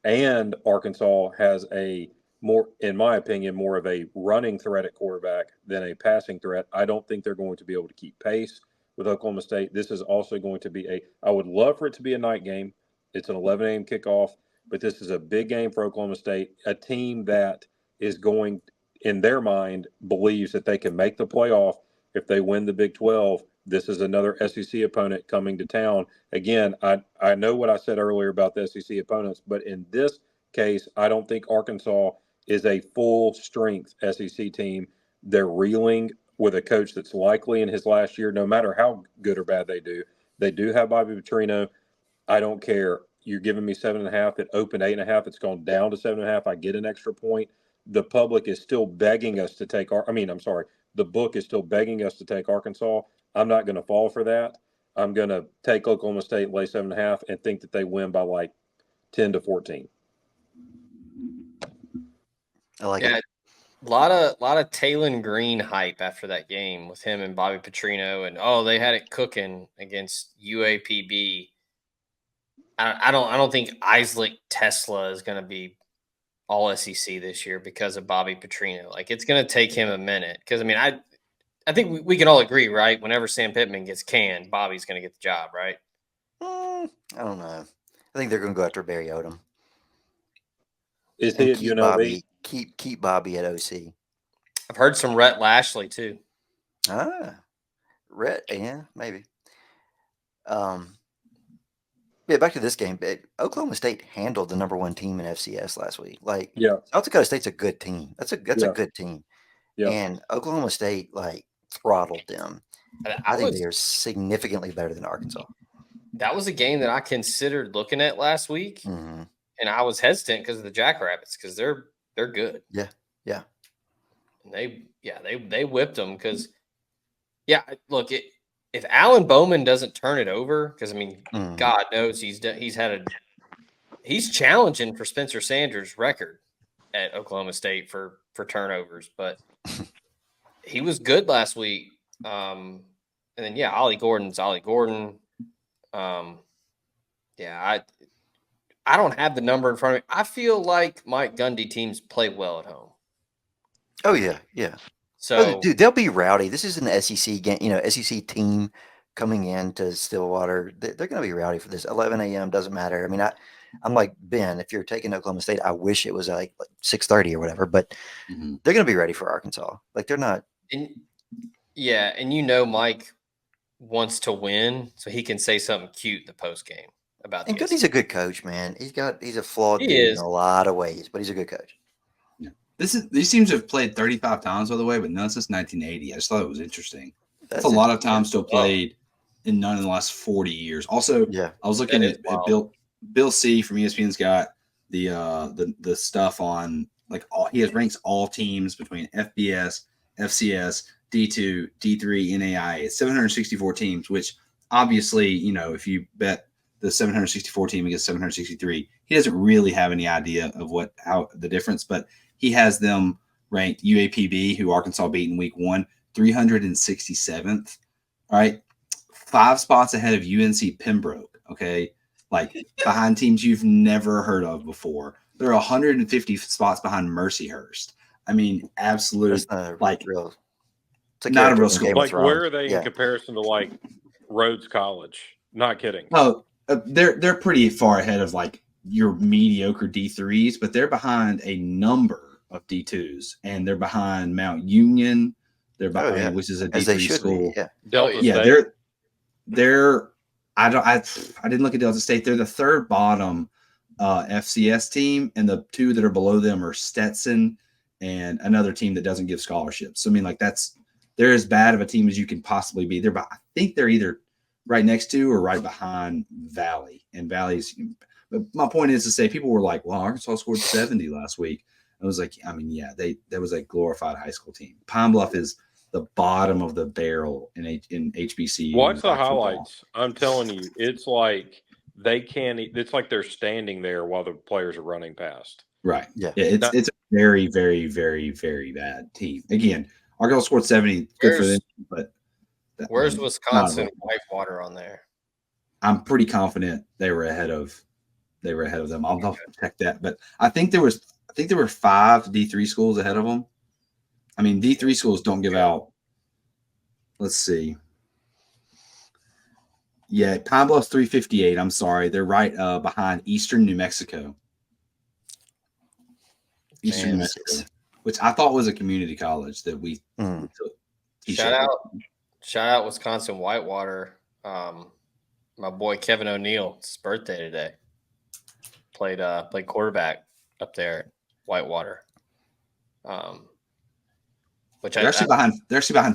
And Arkansas has in my opinion, more of a running threat at quarterback than a passing threat. I don't think they're going to be able to keep pace with Oklahoma State. This is also going to be I would love for it to be a night game. It's an 11 a.m. kickoff, but this is a big game for Oklahoma State, a team that is going, in their mind, believes that they can make the playoff if they win the Big 12. This is another SEC opponent coming to town. Again, I know what I said earlier about the SEC opponents, but in this case, I don't think Arkansas is a full-strength SEC team. They're reeling with a coach that's likely in his last year, no matter how good or bad they do. They do have Bobby Petrino. I don't care. You're giving me 7.5. It opened 8.5. It's gone down to 7.5. I get an extra point. The public is still begging us to take the book is still begging us to take Arkansas. I'm not going to fall for that. I'm going to take Oklahoma State, lay 7.5, and think that they win by like 10-14. I like it. A lot of Talon Green hype after that game with him and Bobby Petrino, and they had it cooking against UAPB. I don't think Isaac Tesla is going to be all SEC this year because of Bobby Petrino. Like, it's going to take him a minute because I think we can all agree, right? Whenever Sam Pittman gets canned, Bobby's going to get the job, right? I don't know. I think they're going to go after Barry Odom. Is he at UNLV? Keep Bobby at OC. I've heard some Rhett Lashley too. Rhett, yeah, maybe. Yeah, back to this game. Oklahoma State handled the number 1 team in FCS last week. Like Yeah, South Dakota State's a good team. That's a yeah, good team. yeah. And Oklahoma State like throttled them. And I think they are significantly better than Arkansas. that was a game that I considered looking at last week, Mm-hmm. and I was hesitant because of the Jackrabbits because they're good. Yeah, yeah. And they whipped them because look, if Alan Bowman doesn't turn it over, because I mean, Mm-hmm. God knows he's challenging for Spencer Sanders' record at Oklahoma State for turnovers, but he was good last week. And then Ollie Gordon's Ollie Gordon. I don't have the number in front of me. I feel like Mike Gundy teams play well at home. Oh yeah, yeah. So dude, they'll be rowdy. This is an SEC game, SEC team coming into Stillwater. They're going to be rowdy for this. 11 a.m. doesn't matter. I mean, I'm like Ben. If you're taking Oklahoma State, I wish it was like 6:30 or whatever. But they're going to be ready for Arkansas. Like they're not. And Mike wants to win, so he can say something cute in the post game about. And Goody's a good coach, man. He's a flawed dude in a lot of ways, but he's a good coach. Yeah. These teams have played 35 times, by the way, but none since 1980. I just thought it was interesting. That's a lot of times still played, and none in the last 40 years. Also, I was looking at Bill C from ESPN's got the stuff on like he ranks all teams between FBS, FCS, D2, D3, NAI. It's 764 teams, which obviously, if you bet the 764 team against 763, he doesn't really have any idea of how the difference, but he has them ranked UAPB, who Arkansas beat in week 1, 367th, right? 5 spots ahead of UNC Pembroke, okay? Like behind teams you've never heard of before. They're 150 spots behind Mercyhurst. I mean, absolute, like, real. It's not a real school. Like, where are they in comparison to like Rhodes College? Not kidding. Oh, they're pretty far ahead of like your mediocre D3s, but they're behind a number of D2s, and they're behind Mount Union. They're behind, which is a D3 school. They're. I didn't look at Delta State. They're the third bottom FCS team, and the 2 that are below them are Stetson and another team that doesn't give scholarships. So I mean, like they're as bad of a team as you can possibly be. I think they're either right next to or right behind Valley, and Valley's. But my point is to say, people were like, "Well, Arkansas scored 70 last week." I was like, I mean, that was a glorified high school team. Pine Bluff is the bottom of the barrel in HBCU. Watch the highlights. I'm telling you, it's like they can't. It's like they're standing there while the players are running past. Right. Yeah. It's a very, very, very, very bad team. Again, Arkansas scored 70. Good for them. But where's Wisconsin Whitewater on there? I'm pretty confident they were ahead of them. I'll check that. But I think there were 5 D3 schools ahead of them. I mean, D3 schools don't give out. Let's see. Yeah, Pine Bluff's 358. I'm sorry. They're right behind Eastern New Mexico. Eastern New Mexico, which I thought was a community college that we took. Shout out Wisconsin Whitewater. My boy Kevin O'Neill, it's his birthday today. Played quarterback up there at Whitewater. Which they're actually behind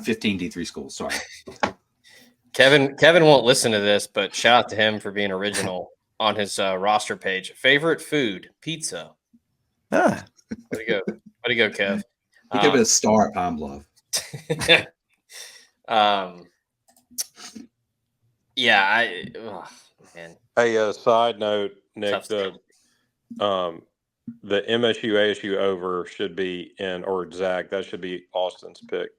15 D3 schools. Sorry. Kevin won't listen to this, but shout out to him for being original on his roster page. Favorite food, pizza. Way to go, Kev. He could have been a star at Pine Bluff. Man. Hey, side note, Nick, the MSU ASU over should be or Zach, that should be Austin's pick.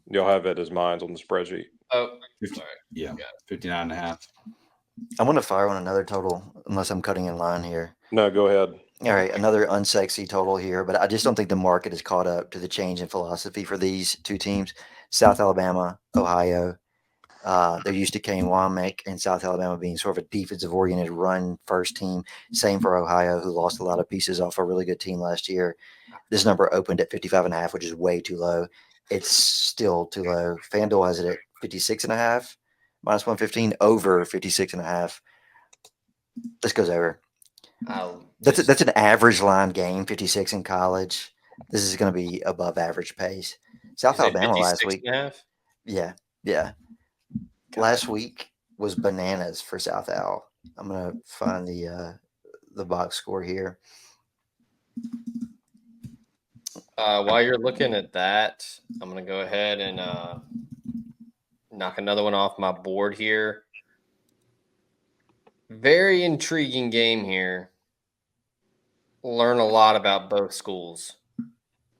You'll have it as mine on the spreadsheet. Oh, 50, sorry. Yeah, 59.5. I want to fire on another total, unless I'm cutting in line here. No, go ahead. All right, another unsexy total here, but I just don't think the market has caught up to the change in philosophy for these 2 teams. South Alabama, Ohio. They're used to Kane Womack and South Alabama being sort of a defensive-oriented run-first team. Same for Ohio, who lost a lot of pieces off a really good team last year. This number opened at 55.5, which is way too low. It's still too low. FanDuel has it at 56.5, minus 115, over 56.5. This goes over. That's That's an average line game, 56 in college. This is going to be above average pace. South Alabama last week. Yeah, yeah. Last week was bananas for South Al. I'm going to find the box score here. While you're looking at that, I'm going to go ahead and knock another one off my board here. Very intriguing game here. Learn a lot about both schools.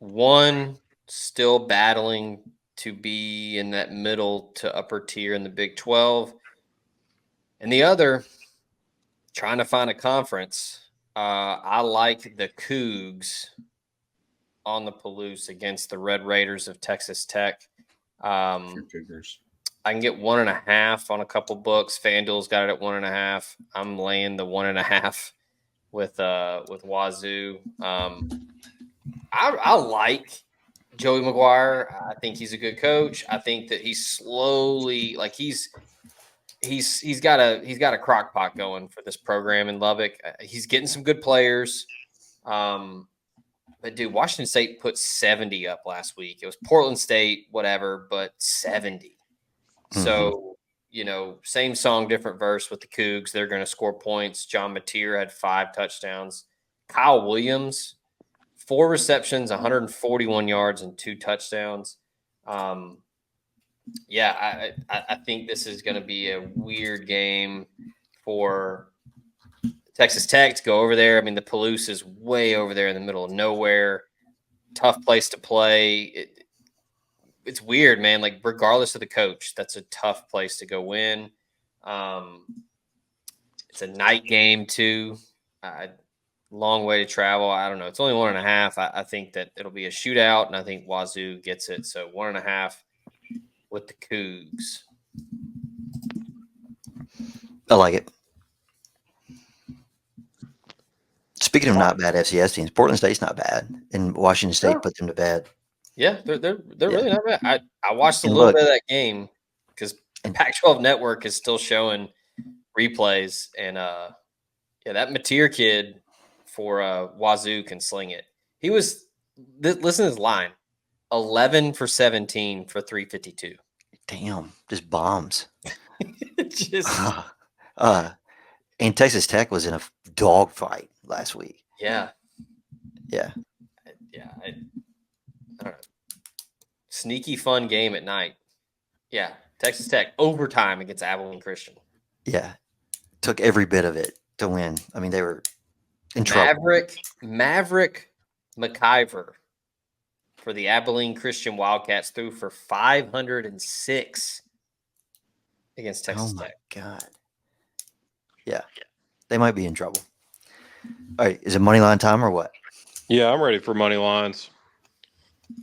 One still battling to be in that middle to upper tier in the Big 12, and the other trying to find a conference. I like the Cougs on the Palouse against the Red Raiders of Texas Tech. Cougars. I can get 1.5 on a couple books. FanDuel's got it at 1.5. I'm laying the 1.5 with Wazoo. I like Joey McGuire. I think he's a good coach. I think that he's slowly he's got a crock pot going for this program in Lubbock. He's getting some good players. But dude, Washington State put 70 up last week. It was Portland State, whatever, but 70. So, same song, different verse with the Cougs. They're going to score points. John Mateer had 5 touchdowns. Kyle Williams, 4 receptions, 141 yards, and 2 touchdowns. I think this is going to be a weird game for Texas Tech to go over there. I mean, the Palouse is way over there in the middle of nowhere. Tough place to play. It's weird, man. Like, regardless of the coach, that's a tough place to go win. It's a night game, too. Long way to travel. I don't know. It's only 1.5. I think that it'll be a shootout, and I think Wazoo gets it. So 1.5 with the Cougs. I like it. Speaking of not bad FCS teams, Portland State's not bad, and Washington State put them to bed. Yeah, they're really not bad. I watched a little bit of that game because Pac-12 Network is still showing replays, and that Mateer kid for Wazoo can sling it. He was listen to his line: 11 for 17 for 352. Damn, just bombs. Just and Texas Tech was in a dogfight last week. Yeah. I don't know. Sneaky fun game at night. Yeah, Texas Tech overtime against Abilene Christian. Yeah, took every bit of it to win. I mean, they were in trouble. Maverick McIver for the Abilene Christian Wildcats threw for 506 against Texas Tech. Oh my God. Yeah, they might be in trouble. All right, is it Moneyline time or what? Yeah, I'm ready for money lines.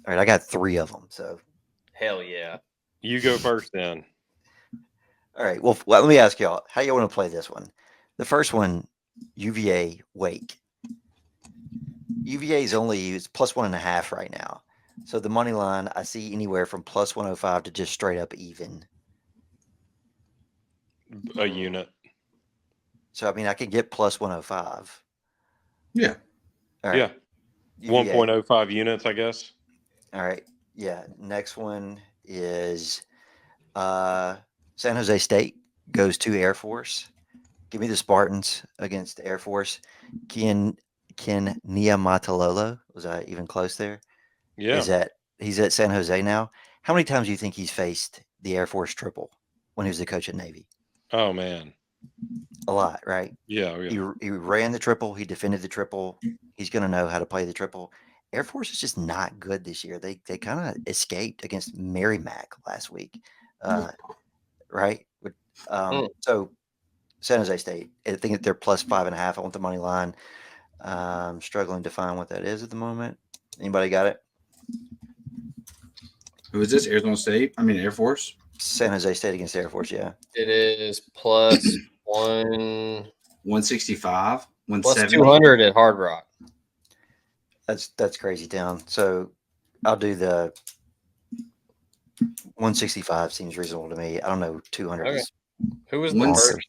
All right, I got 3 of them. So, hell yeah. You go first then. All right. Well, let me ask y'all, how you want to play this one? The first one, UVA Wake. UVA is it's plus 1.5 right now. So the money line, I see anywhere from plus 105 to just straight up even. A unit. So, I mean, I could get plus 105. Yeah. All right. Yeah. 1.05 units, I guess. All right. Yeah. Next one is San Jose State goes to Air Force. Give me the Spartans against Air Force. Ken Niumatalolo. Was I even close there? Yeah. He's at San Jose now. How many times do you think he's faced the Air Force triple when he was the coach at Navy? Oh, man. A lot, right? Yeah. He ran the triple. He defended the triple. He's going to know how to play the triple. Air Force is just not good this year. They kind of escaped against Merrimack last week, right? So San Jose State, I think they're plus 5.5. I want the money line. I'm struggling to find what that is at the moment. Anybody got it? Who is this? Arizona State? I mean, Air Force? San Jose State against Air Force, yeah. It is plus 165, plus 170. 200 at Hard Rock. That's crazy town. So I'll do the 165 seems reasonable to me. I don't know, 200 Okay. is Who was the One- first?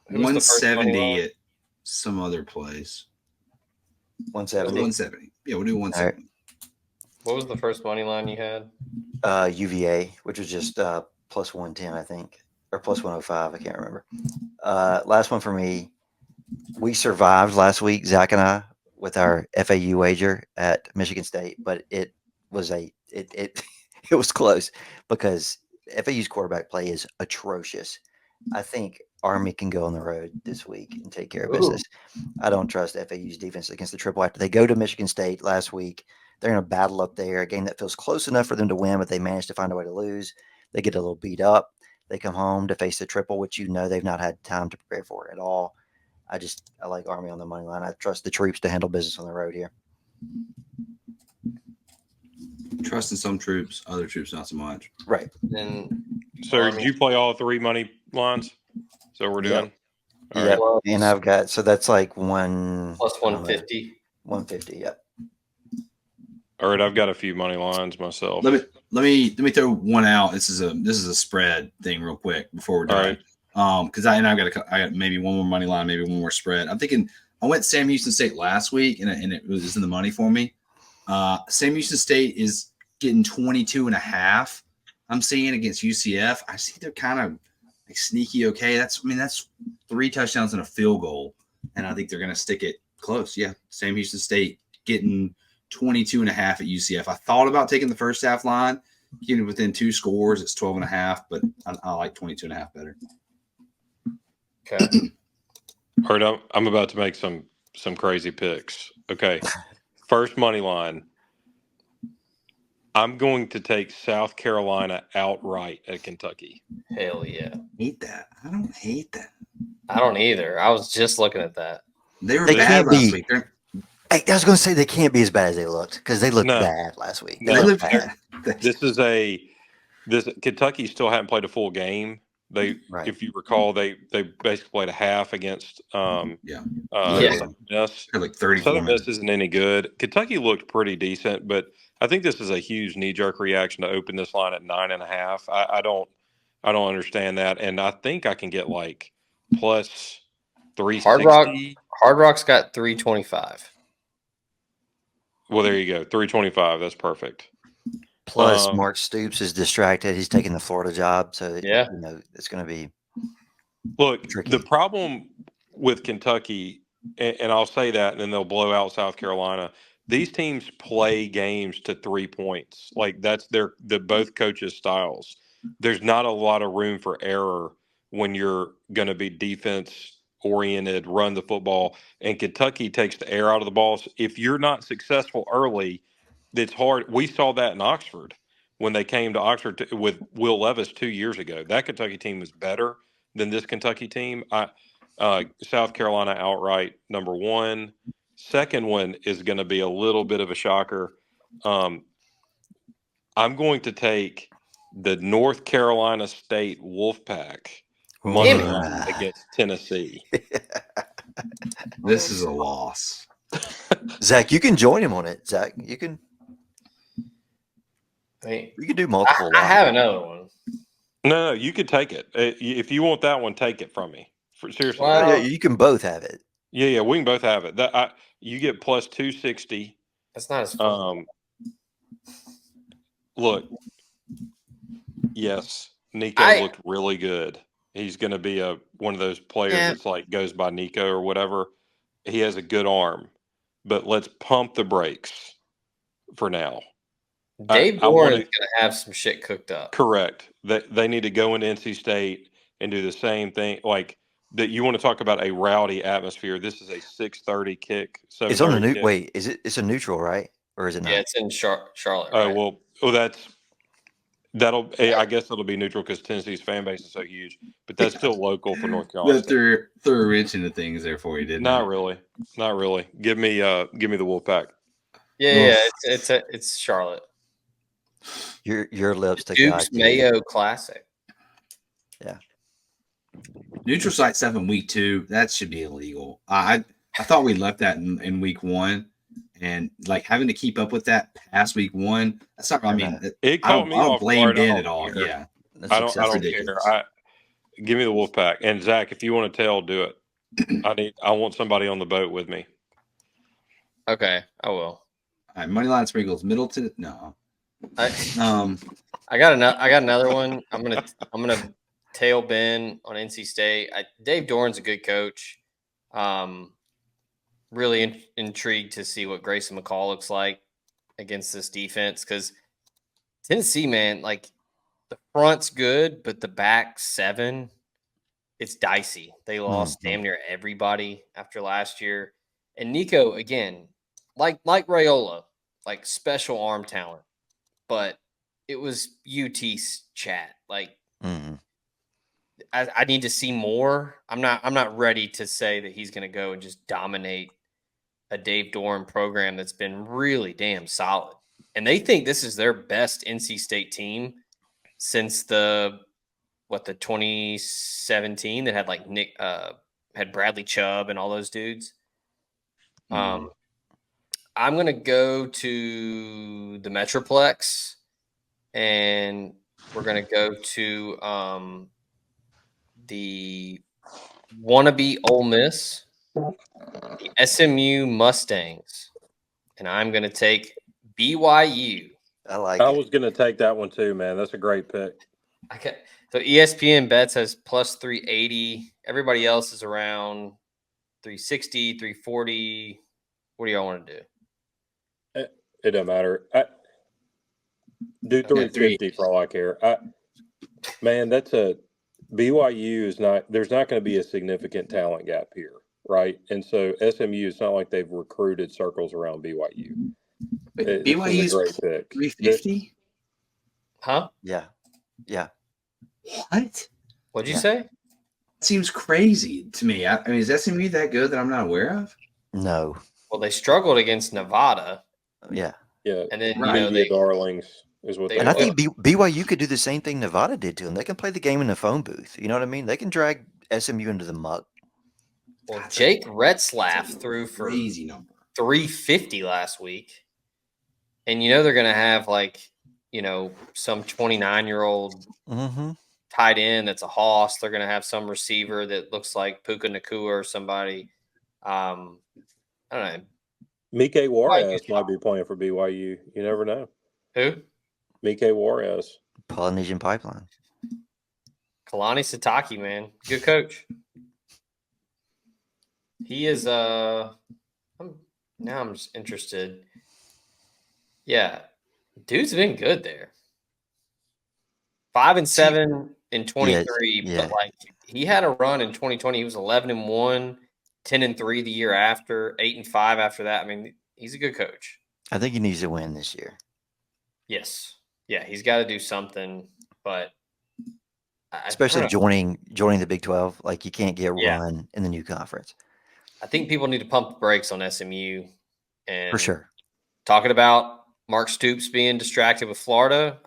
Who was the first money 170 line? at some other place. 170. 170. Yeah, we'll do 170. What was the first money line you had? UVA, which was just plus 110, I think, or plus 105. I can't remember. Last one for me. We survived last week, Zach and I, with our FAU wager at Michigan State, but it was it was close because FAU's quarterback play is atrocious. I think Army can go on the road this week and take care of business. I don't trust FAU's defense against the triple after they go to Michigan State last week. They're in a battle up there, a game that feels close enough for them to win, but they managed to find a way to lose. They get a little beat up. They come home to face the triple, which they've not had time to prepare for at all. I like Army on the money line. I trust the troops to handle business on the road here. Trusting some troops, other troops not so much. Right. And So did you play all three money lines? So we're doing. All Yeah, right. and I've got that's like one plus 150. 150. Yep. All right, I've got a few money lines myself. Let me throw one out. This is a spread thing real quick before we're done. All right. Because I got maybe one more money line, maybe one more spread. I'm thinking I went Sam Houston State last week and it was in the money for me. Sam Houston State is getting 22.5. I'm seeing against UCF. I see they're kind of like sneaky okay. That's 3 touchdowns and a field goal, and I think they're going to stick it close. Yeah, Sam Houston State getting 22.5 at UCF. I thought about taking the first half line, getting within 2 scores. It's 12.5, but I like 22.5 better. Okay. All right, I'm about to make some crazy picks. Okay, first money line. I'm going to take South Carolina outright at Kentucky. Hell yeah. Hate that. I don't hate that. I don't either. I was just looking at that. They were They bad can't last be- week. I was going to say they can't be as bad as they looked because they looked bad last week. No. They looked bad. bad. This Kentucky still hadn't played a full game. If you recall, they basically played a half against Southern Miss. They're like 34 Southern minutes. Miss isn't any good. Kentucky looked pretty decent, but I think this is a huge knee-jerk reaction to open this line at 9.5. I don't understand that, and I think I can get like plus 360. Hard Rock's got 325. Well, there you go, 325. That's perfect. Plus, Mark Stoops is distracted. He's taking the Florida job, so it's going to be. Look, tricky. the problem with Kentucky, and I'll say that, and then they'll blow out South Carolina. These teams play games to 3 points. Like that's the both coaches' styles. There's not a lot of room for error when you're going to be defense oriented, run the football, and Kentucky takes the air out of the balls. If you're not successful early, it's hard. We saw that in Oxford when they came to Oxford with Will Levis 2 years ago. That Kentucky team was better than this Kentucky team. South Carolina outright, number one. Second one is going to be a little bit of a shocker. I'm going to take the North Carolina State Wolfpack money line against Tennessee. This is a loss. Zach, you can join him on it. Zach, you can. You can do multiple. I have another one. No, you could take it. If you want that one, take it from me. Seriously. Well, you can both have it. Yeah, we can both have it. You get plus 260. That's not as fun. Look, yes, Nico looked really good. He's going to be one of those players that's like goes by Nico or whatever. He has a good arm, but let's pump the brakes for now. Dave Bourne is going to have some shit cooked up. Correct. They need to go into NC State and do the same thing. Like that, you want to talk about a rowdy atmosphere. This is a 6:30 kick. It's on the new. Wait, is it? It's a neutral, right? Or is it not? Yeah, it's in Charlotte. Oh Right? That'll. I guess it'll be neutral because Tennessee's fan base is so huge. But that's still local for North Carolina. But threw a wrench into things there for you, didn't Not really. Give me the Wolfpack. Yeah, it's Charlotte. Your lips to Duke's Mayo Classic. Yeah. Neutral site 7 week 2. That should be illegal. I thought we left that in week 1, and like having to keep up with that past week 1. That's not. I mean, it caught me. I don't blame Ben at all. Yeah, I don't care. Give me the Wolfpack. And Zach, if you want to tell, do it. I want somebody on the boat with me. Okay, I will. All right, Moneyline sprinkles. Middleton. No. I I got another one. I'm gonna tail Ben on NC State. Dave Doran's a good coach. Really intrigued to see what Grayson McCall looks like against this defense because Tennessee, man, like the front's good, but the back seven, it's dicey. They lost damn near everybody after last year. And Nico, again, like Rayola, like special arm talent, but it was UT's chat. Like I need to see more. I'm not ready to say that he's going to go and just dominate a Dave Doran program that's been really damn solid. And they think this is their best NC State team since the 2017 that had like Nick had Bradley Chubb and all those dudes. I'm gonna go to the Metroplex and we're gonna go to the wannabe Ole Miss, the SMU Mustangs, and I'm gonna take BYU. I was going to take that one too, man. That's a great pick. Okay. So ESPN bets has plus 380. Everybody else is around 360, 340. What do y'all want to do? It doesn't matter. Do 350 for all I care. Man, that's a BYU is not. There's not going to be a significant talent gap here, right? And so SMU, it's not like they've recruited circles around BYU. BYU's a great pick. 350. Huh? Yeah. What? What'd you say? Seems crazy to me. I mean, is SMU that good that I'm not aware of? No. Well, they struggled against Nevada. Yeah. Yeah. And then, media darlings is what they And I think BYU could do the same thing Nevada did to them. They can play the game in the phone booth. You know what I mean? They can drag SMU into the muck. Well, Jake Retzlaff threw for crazy number 350 last week. And they're going to have some 29-year-old tight end that's a hoss. They're going to have some receiver that looks like Puka Nakua or somebody. I don't know. Mike Juarez might be playing for BYU. You never know. Who? Mike Juarez. Polynesian Pipeline. Kalani Sitake, man. Good coach. He is now I'm just interested. Yeah. Dude's been good there. 5-7 in 23, but he had a run in 2020. He was 11-1, 10-3 the year after, 8-5 after that. I mean, he's a good coach. I think he needs to win this year. Yes. Yeah, he's got to do something, but especially joining the Big 12, like you can't get run in the new conference. I think people need to pump the brakes on SMU and for sure. Talking about Mark Stoops being distracted with Florida,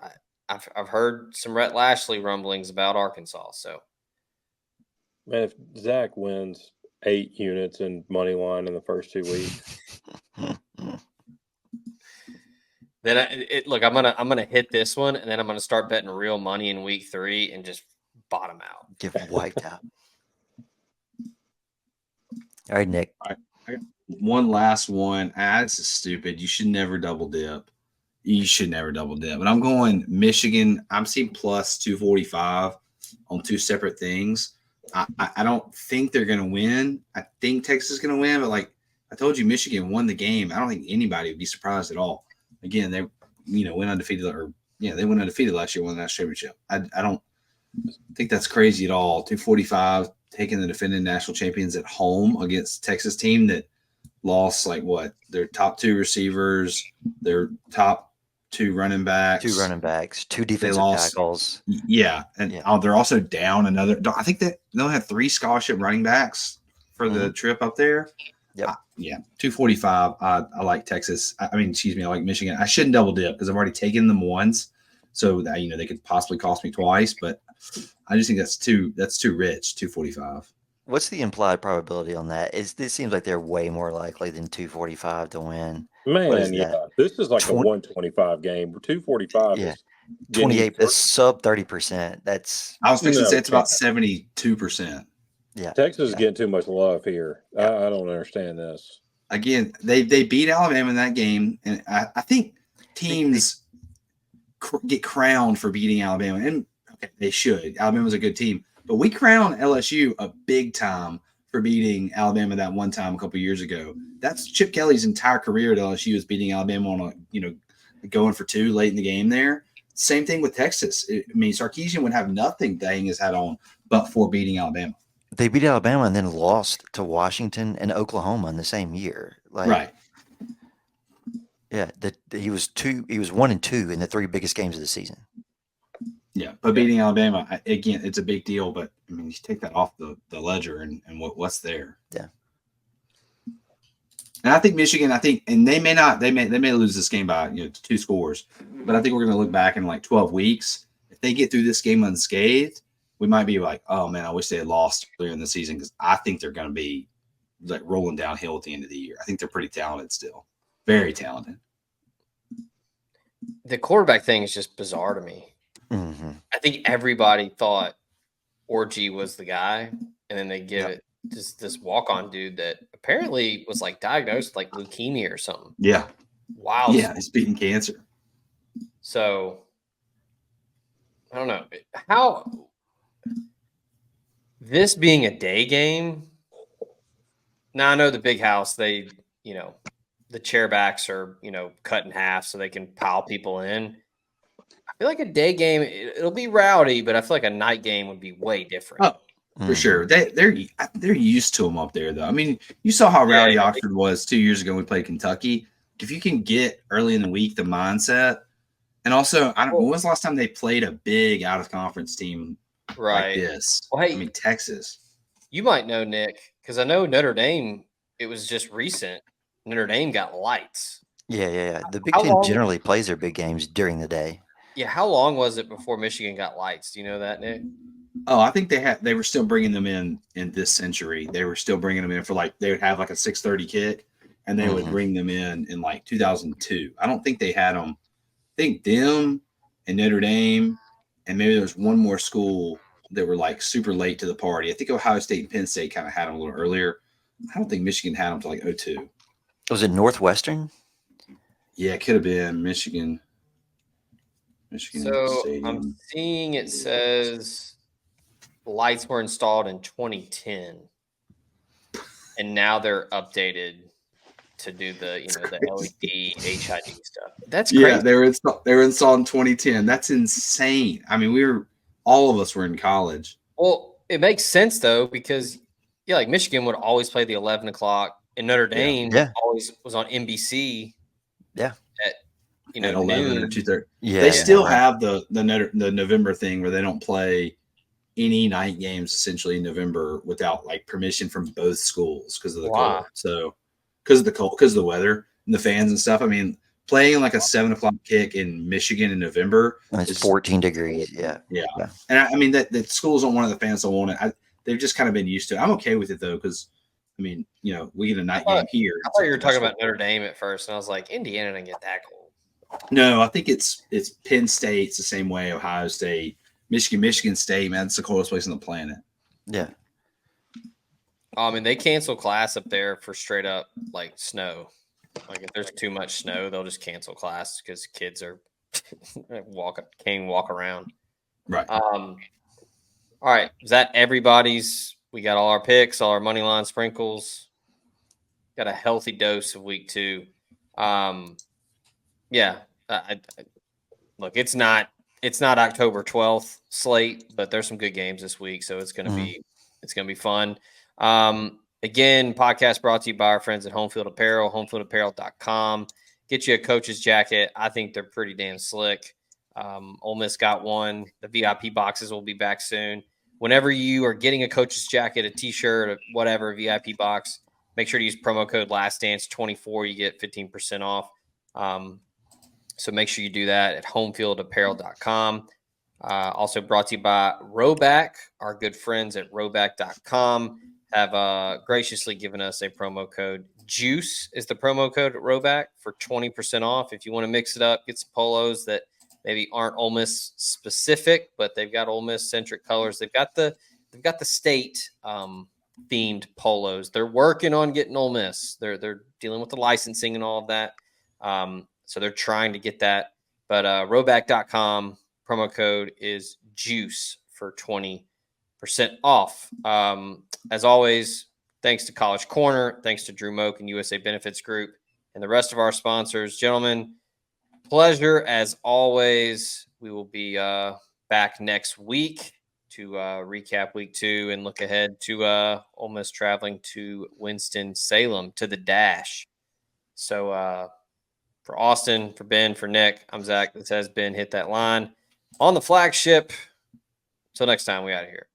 I've heard some Rhett Lashley rumblings about Arkansas. So, man, if Zach wins 8 units in Moneyline in the first 2 weeks, then I'm gonna hit this one, and then I'm gonna start betting real money in week 3 and just bottom out. Get wiped out. All right, Nick. All right. I got one last one. This is stupid. You should never double dip. But I'm going Michigan. I'm seeing plus 245 on 2 separate things. I don't think they're going to win. I think Texas is going to win, but like I told you, Michigan won the game. I don't think anybody would be surprised at all. Again, they went undefeated they went undefeated last year, won the national championship. I don't think that's crazy at all. 245 taking the defending national champions at home against Texas team that lost their top 2 receivers, their top 2 running backs, 2 defensive tackles. Yeah, and they're also down another. I think that they only have 3 scholarship running backs for the trip up there. Yep. 245. I like Texas. I like Michigan. I shouldn't double dip because I've already taken them once, so that they could possibly cost me twice. But I just think that's too rich. 245. What's the implied probability on that? This seems like they're way more likely than 245 to win. Man, this is like a 125 game. 245 is 28. That's sub 30%. That's I was fixing to say it's about 72%. Yeah. Texas is getting too much love here. I don't understand this. Again, they beat Alabama in that game, and I think teams get crowned for beating Alabama, and okay, they should. Alabama's a good team, but we crown LSU a big time for beating Alabama that one time a couple years ago. That's Chip Kelly's entire career at LSU is beating Alabama on going for two late in the game there. Same thing with Texas. I mean, Sarkisian would have nothing to hang his hat on but for beating Alabama. They beat Alabama and then lost to Washington and Oklahoma in the same year. Right. Yeah, he was 1-2 in the three biggest games of the season. Yeah, but beating Alabama, again, it's a big deal. But I mean, you take that off the ledger and what's there. Yeah. And I think Michigan, and they may lose this game by 2 scores, but I think we're going to look back in like 12 weeks. If they get through this game unscathed, we might be like, oh man, I wish they had lost earlier in the season, because I think they're going to be like rolling downhill at the end of the year. I think they're pretty talented still, very talented. The quarterback thing is just bizarre to me. Mm-hmm. I think everybody thought Orgy was the guy, and then they give it just this walk-on dude that apparently was like diagnosed with like leukemia or something. Yeah. Wow. Yeah, he's beating cancer. So I don't know how this being a day game. Now I know the big house, they, the chairbacks are, cut in half so they can pile people in. I feel like a day game, it'll be rowdy, but I feel like a night game would be way different. Oh, for sure. They're used to them up there, though. I mean, you saw how rowdy Oxford was 2 years ago when we played Kentucky. If you can get early in the week the mindset, and also, when was the last time they played a big out-of-conference team like this? Well, hey, I mean, Texas. You might know, Nick, because I know Notre Dame, it was just recent. Notre Dame got lights. Yeah. The Big Ten generally plays their big games during the day. Yeah, how long was it before Michigan got lights? Do you know that, Nick? Oh, I think they were still bringing them in this century. They were still bringing them in for they would have like a 6:30 kick, and they would bring them in like 2002. I don't think they had them. I think them and Notre Dame, and maybe there was one more school that were like super late to the party. I think Ohio State and Penn State kind of had them a little earlier. I don't think Michigan had them till like 2002. Was it Northwestern? Yeah, it could have been Michigan. So Stadium. I'm seeing it says lights were installed in 2010, and now they're updated to do the LED HID stuff. That's crazy. Yeah, they were installed in 2010. That's insane. I mean, all of us were in college. Well, it makes sense though, because like Michigan would always play the 11 o'clock, and Notre Dame always was on NBC. Yeah. At at 11 noon. or 2:30. Yeah. They still have the November thing where they don't play any night games essentially in November without like permission from both schools because of the cold. So because of the cold, because of the weather and the fans and stuff. I mean, playing like a 7 o'clock kick in Michigan in November. It's 14 degrees. Yeah. And I mean that schools don't want it, the fans don't want it. They've just kind of been used to it. I'm okay with it though, because I mean, we get a night game here. I thought you were talking about Notre Dame at first, and I was like, Indiana didn't get that cold. No, I think it's Penn State's the same way. Ohio State, Michigan State, man, it's the coldest place on the planet. Yeah. I mean, they cancel class up there for straight up like snow. Like if there's too much snow, they'll just cancel class because kids are can't walk around. Right. All right. Is that everybody's? We got all our picks, all our money line sprinkles. Got a healthy dose of week 2. Yeah. Look, it's not October 12th slate, but there's some good games this week, so it's gonna be fun. Again, podcast brought to you by our friends at Homefield Apparel, homefieldapparel.com. Get you a coach's jacket. I think they're pretty damn slick. Ole Miss got one. The VIP boxes will be back soon. Whenever you are getting a coach's jacket, a t-shirt, or whatever, VIP box, make sure to use promo code LASTDANCE24. You get 15% off. So make sure you do that at homefieldapparel.com. Also brought to you by Roback. Our good friends at roback.com have graciously given us a promo code. JUICE is the promo code at Roback for 20% off. If you want to mix it up, get some polos that maybe aren't Ole Miss specific, but they've got Ole Miss centric colors. They've got the they've got the state themed polos. They're working on getting Ole Miss. They're dealing with the licensing and all of that. So they're trying to get that. But Roback.com promo code is JUICE for 20% off. As always, thanks to College Corner, thanks to Drew Moak and USA Benefits Group, and the rest of our sponsors. Gentlemen, pleasure as always. We will be back next week to recap week 2 and look ahead to Ole Miss traveling to Winston-Salem to the Dash. So for Austin, for Ben, for Nick, I'm Zach. This has been Hit That Line on the Flagship. Until next time, we out of here.